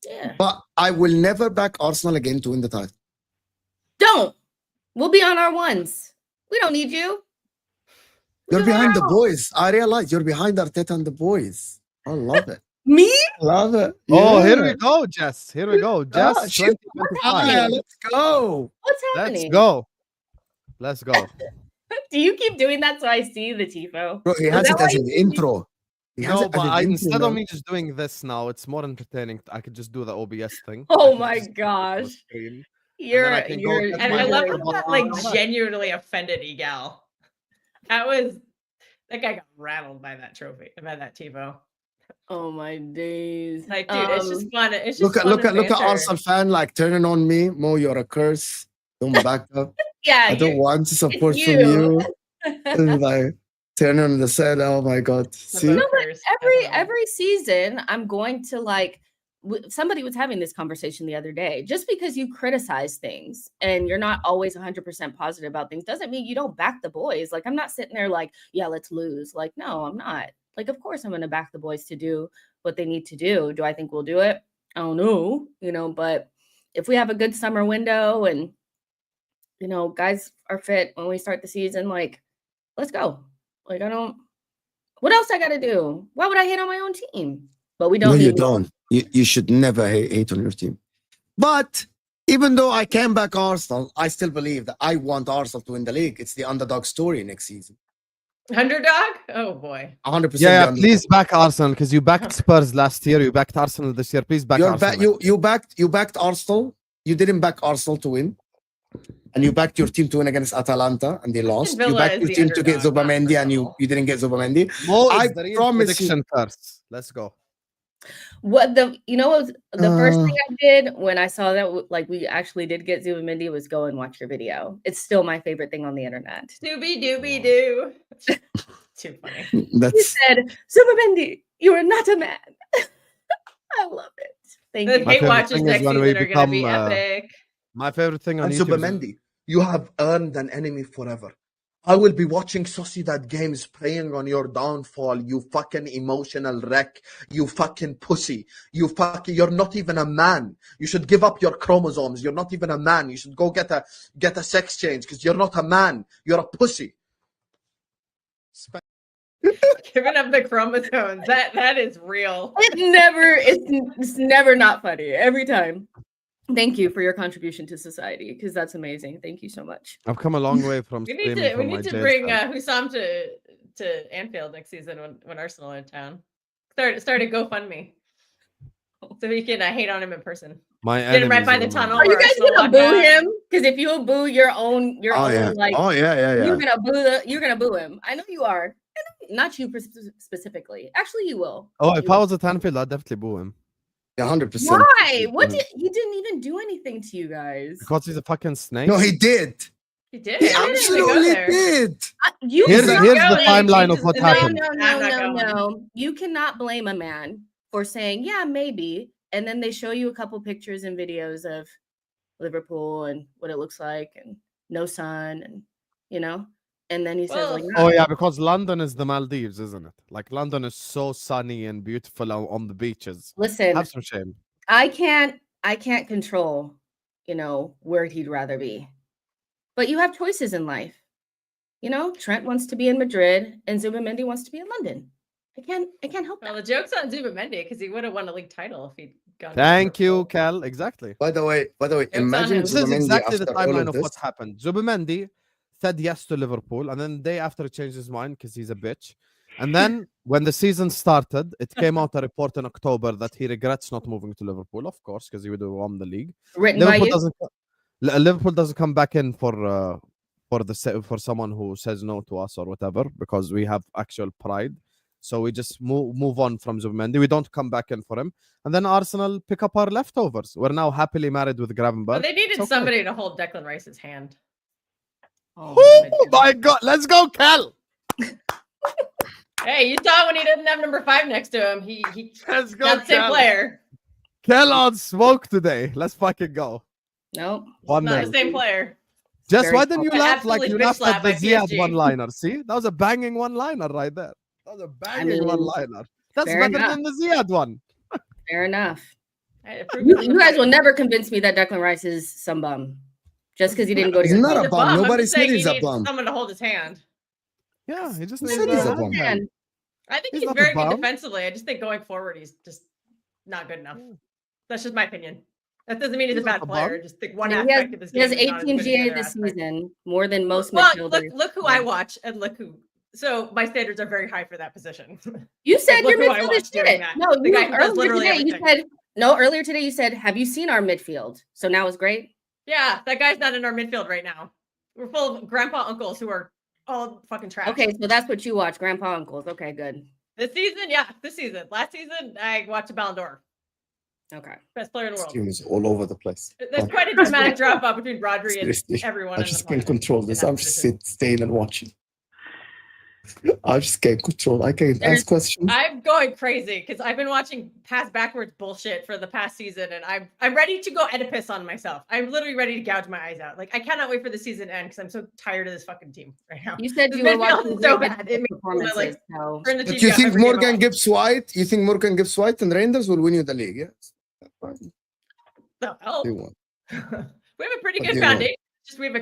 Yeah. But I will never back Arsenal again to win the title. Don't. We'll be on our ones. We don't need you. You're behind the boys. I realize you're behind Arteta and the boys. I love it. Me? Love it. Oh, here we go, Jess. Here we go. Jess, let's go. What's happening? Let's go. Do you keep doing that so I see the tifo? Bro, he has it as an intro. No, but instead of me just doing this now, it's more entertaining. I could just do the OBS thing. Oh my gosh. And I love how that like genuinely offended Egal. That guy got rattled by that trophy, by that TiVo. Oh my days! Like, dude, it's just fun. It's just look at Arsenal fan like turning on me. Mo, you're a curse. Don't back up. Yeah, I don't want support from you. you. Like turn on the set. Oh my god. See? No, but every season, I'm going to like. Somebody was having this conversation the other day. Just because you criticize things and you're not always 100% positive about things doesn't mean you don't back the boys. Like, I'm not sitting there like, yeah, let's lose. Like, no, I'm not. Like, of course I'm going to back the boys to do what they need to do. Do I think we'll do it? I don't know, but if we have a good summer window and, guys are fit when we start the season, like, let's go. Like, what else I got to do? Why would I hate on my own team? But we don't. No, you don't. You should never hate on your team. But even though I can back Arsenal, I still believe that I want Arsenal to win the league. It's the underdog story next season. Underdog? Oh boy. 100%. Yeah, please back Arsenal because you backed Spurs last year. You backed Arsenal this year. Please back Arsenal. You backed Arsenal. You didn't back Arsenal to win. And you backed your team to win against Atalanta and they lost. You backed your team to get Zubamendi and you didn't get Zubamendi. I promise you. First. Let's go. The first thing I did when I saw that like we actually did get Zubamendi was go and watch your video. It's still my favorite thing on the internet. Dooby dooby doo. Too funny. You said, Zubamendi, you are not a man. I love it. Thank you. The hate watches next season are going to be epic. My favorite thing on and YouTube Zubamendi, you have earned an enemy forever. I will be watching Sociedad games praying on your downfall, you fucking emotional wreck, you fucking pussy. You're not even a man. You should give up your chromosomes. You're not even a man. You should go get a sex change because you're not a man. You're a pussy. Giving up the chromosomes. That is real. It's never not funny. Every time. Thank you for your contribution to society because that's amazing. Thank you so much. I've come a long way from. We need to bring Husam to Anfield next season when Arsenal are in town. Start a GoFundMe so we can hate on him in person. Get him right by the tunnel. Are you guys gonna boo him? Because if you boo your own, like, yeah. You're gonna boo him. I know you are. Not you specifically. Actually, you will. Oh, if I was at Anfield, I'd definitely boo him. Yeah, 100%. Why? He didn't even do anything to you guys. Because he's a fucking snake. No, he did. He did. He absolutely did. Here's the timeline of what happened. No. You cannot blame a man for saying, yeah, maybe. And then they show you a couple pictures and videos of Liverpool and what it looks like and no sun and, and then he says, like, no. Oh, yeah, because London is the Maldives, isn't it? Like, London is so sunny and beautiful on the beaches. Listen, have some shame. I can't control, where he'd rather be. But you have choices in life. Trent wants to be in Madrid and Zubamendi wants to be in London. I can't help that. Well, the joke's on Zubamendi because he would have won a league title if he'd gone. Thank you, Cal. Exactly. By the way, imagine this is exactly the timeline of what happened. Zubamendi said yes to Liverpool, and then the day after he changed his mind because he's a bitch. And then when the season started, it came out a report in October that he regrets not moving to Liverpool, of course, because he would have won the league. Liverpool doesn't come back in for someone who says no to us or whatever, because we have actual pride. So we just move on from Zubamendi. We don't come back in for him. And then Arsenal pick up our leftovers. We're now happily married with Gravenberch. Well, they needed somebody to hold Declan Rice's hand. Oh my God. Let's go, Cal. Hey, you saw when he didn't have number 5 next to him. He Let's go, got the same player. Cal on smoke today. Let's fucking go. Nope. Not the same player. Jess, why didn't you laugh like you laughed at the Ziad one-liner? See? That was a banging one-liner right there. That was a banging one-liner. That's better than the Ziad one. Fair enough. You guys will never convince me that Declan Rice is some bum. Just because he didn't go to your He's not a bum. Nobody said he's a bum. Someone to hold his hand. Yeah, he just said he's a bum. I think he's very good defensively. I just think going forward, he's just not good enough. That's just my opinion. That doesn't mean he's a bad player. Just think one aspect of his game. He has 18 GA this season, more than most midfielders. Look who I watch and look who. So my standards are very high for that position. You said your midfield is shit. No, earlier today you said, have you seen our midfield? So now it's great. Yeah, that guy's not in our midfield right now. We're full of grandpa uncles who are all fucking trash. Okay, so that's what you watch, grandpa uncles. Okay, good. This season, yeah, this season. Last season, I watched Ballon d'Or. Okay. Best player in the world. Stream is all over the place. There's quite a dramatic drop off between Rodri Seriously, and everyone. I just can't control this. I'm just staying and watching. I just can't control. I can't ask questions. I'm going crazy because I've been watching pass backwards bullshit for the past season, and I'm ready to go Oedipus on myself. I'm literally ready to gouge my eyes out. Like I cannot wait for the season to end because I'm so tired of this fucking team right now. You said The you were midfield watching is so really bad. good It makes me wanna, performances. like, So turn the But TV you off think every game I Morgan watch. Gibbs White? You think Morgan Gibbs White and Reinders will win you the league? Yes. No, help. They We won. have a pretty But good they won. foundation. Just we have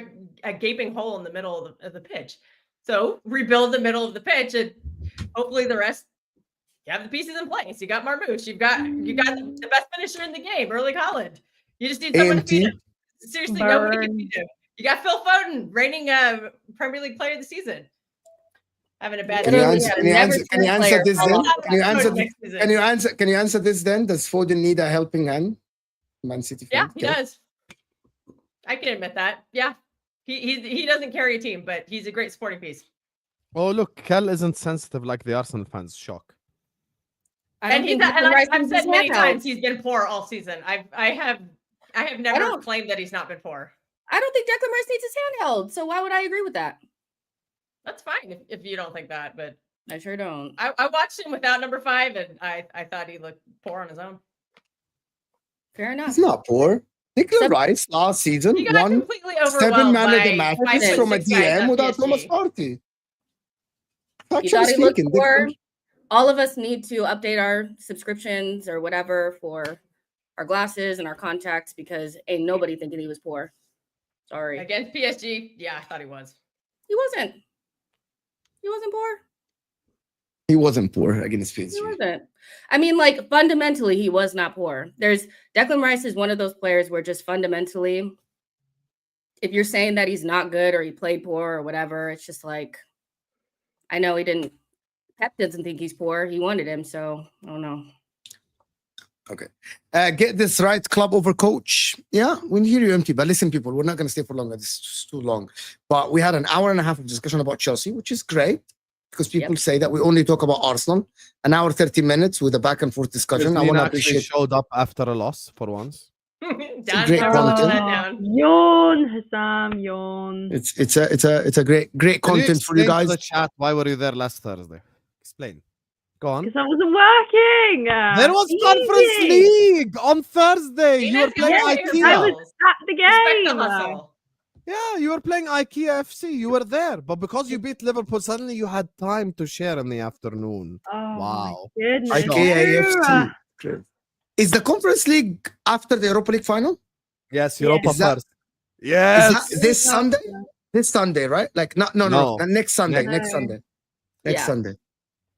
a gaping hole in the middle of the pitch. So rebuild the middle of the pitch, and hopefully the rest. You have the pieces in place. You got Marmouche. You got the best finisher in the game, Erling Haaland. You just need someone to feed him. Seriously, nobody can feed him. You got Phil Foden, reigning Premier League Player of the Season. Having a bad. Can you answer this then? Can you answer this then? Does Foden need a helping hand? Man City. Yeah, he does. I can admit that. Yeah, he doesn't carry a team, but he's a great supporting piece. Oh look, Kel isn't sensitive like the Arsenal fans. Shock. And I've said many times he's been poor all season. I have never claimed that he's not been poor. I don't think Declan Rice needs his hand held. So why would I agree with that? That's fine if you don't think that, but I sure don't. I watched him without number 5, and I thought he looked poor on his own. Fair enough. He's not poor. Declan Rice last season won 7 man of the matches from a DM without Thomas Partey. You thought he looked poor. All of us need to update our subscriptions or whatever for our glasses and our contacts because ain't nobody thinking he was poor. Sorry. Against PSG, yeah, I thought he was. He wasn't. He wasn't poor. He wasn't poor against PSG. He wasn't. I mean, like, fundamentally, he was not poor. Declan Rice is one of those players where just fundamentally, if you're saying that he's not good or he played poor or whatever, it's just like, I know he didn't. Pep doesn't think he's poor. He wanted him, so I don't know. Okay. Get this right, club over coach. Yeah, we hear you empty, but listen, people, we're not going to stay for longer. This is too long. But we had an hour and a half of discussion about Chelsea, which is great because people say that we only talk about Arsenal. An hour, 30 minutes with a back and forth discussion. I want to appreciate. Showed up after a loss for once. Great content. Yawn, Husam, yawn. It's a great content for you guys. The chat. Why were you there last Thursday? Explain. Go on. Because I wasn't working. There was Conference League on Thursday. You were playing IKEA. I was at the game. Yeah, you were playing IKEA FC. You were there. But because you beat Liverpool, suddenly you had time to share in the afternoon. Oh, wow. IKEA FC. Is the Conference League after the Europa League final? Yes, Europa first. Yes. This Sunday? This Sunday, right? Like, no. Next Sunday. Next Sunday. Next Sunday.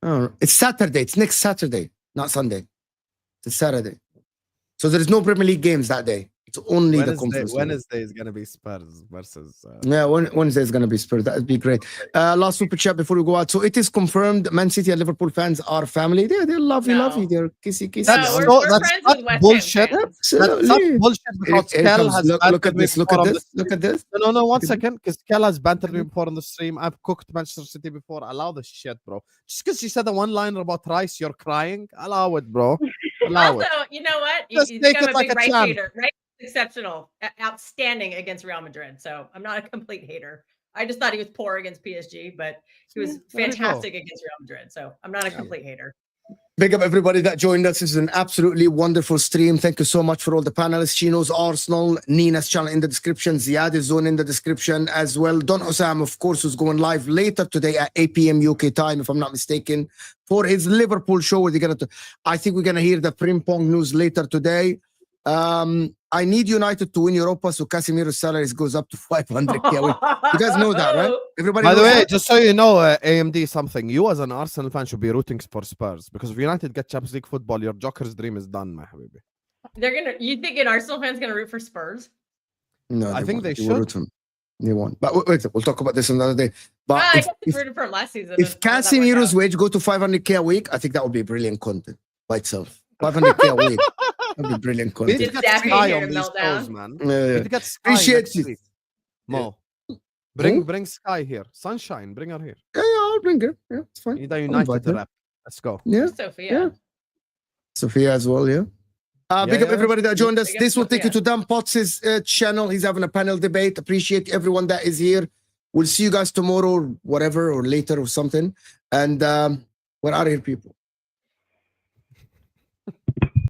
Oh, it's Saturday. It's next Saturday, not Sunday. It's Saturday. So there is no Premier League games that day. It's only the Conference League. Wednesday is going to be Spurs versus... Wednesday is going to be Spurs. That would be great. Last super chat before we go out. So it is confirmed Man City and Liverpool fans are family. They're lovey. They're kissy. That's bullshit. That's bullshit because Kel has look at this. Look at this. No, 1 second. Because Kel has bantered me before on the stream. I've cooked Manchester City before. Allow the shit, bro. Just because she said a one-liner about Rice, you're crying. Allow it, bro. Also, you know what? Just take it like a Rice champ. hater, right? Exceptional, outstanding against Real Madrid. So I'm not a complete hater. I just thought he was poor against PSG, but he was fantastic against Real Madrid. So I'm not a complete hater. Big up everybody that joined us. This is an absolutely wonderful stream. Thank you so much for all the panelists. Chino's Arsenal, Nina's channel in the description, Ziad is zone in the description as well. Don Husam, of course, who's going live later today at 8 p.m. UK time, if I'm not mistaken, for his Liverpool show. I think we're gonna hear the Frimpong news later today. I need United to win Europa, so Casemiro's salary goes up to 500k. You guys know that, right? Everybody. By the way, just so you know, AMD something. You as an Arsenal fan should be rooting for Spurs because if United get Champions League football, your Joker's dream is done, my habibi. You think an Arsenal fan's gonna root for Spurs? No, I think they should. They won't. But wait, we'll talk about this another day. But I rooted for him last season. If Casemiro's wage go to 500k a week, I think that would be brilliant content by itself. 500k a week. That'd be brilliant content. Did get Sky on these shows, man. Appreciate it. Mo. Bring Sky here. Sunshine, bring her here. Yeah, I'll bring her. Yeah, it's fine. Need a United rep. Let's go. Yeah. Sophia. Yeah. Sophia as well, yeah. Big up everybody that joined us. Big up This will take you Sophia. to Dan Potts' channel. He's having a panel debate. Appreciate everyone that is here. We'll see you guys tomorrow or whatever, or later or something. And we're out of here, people.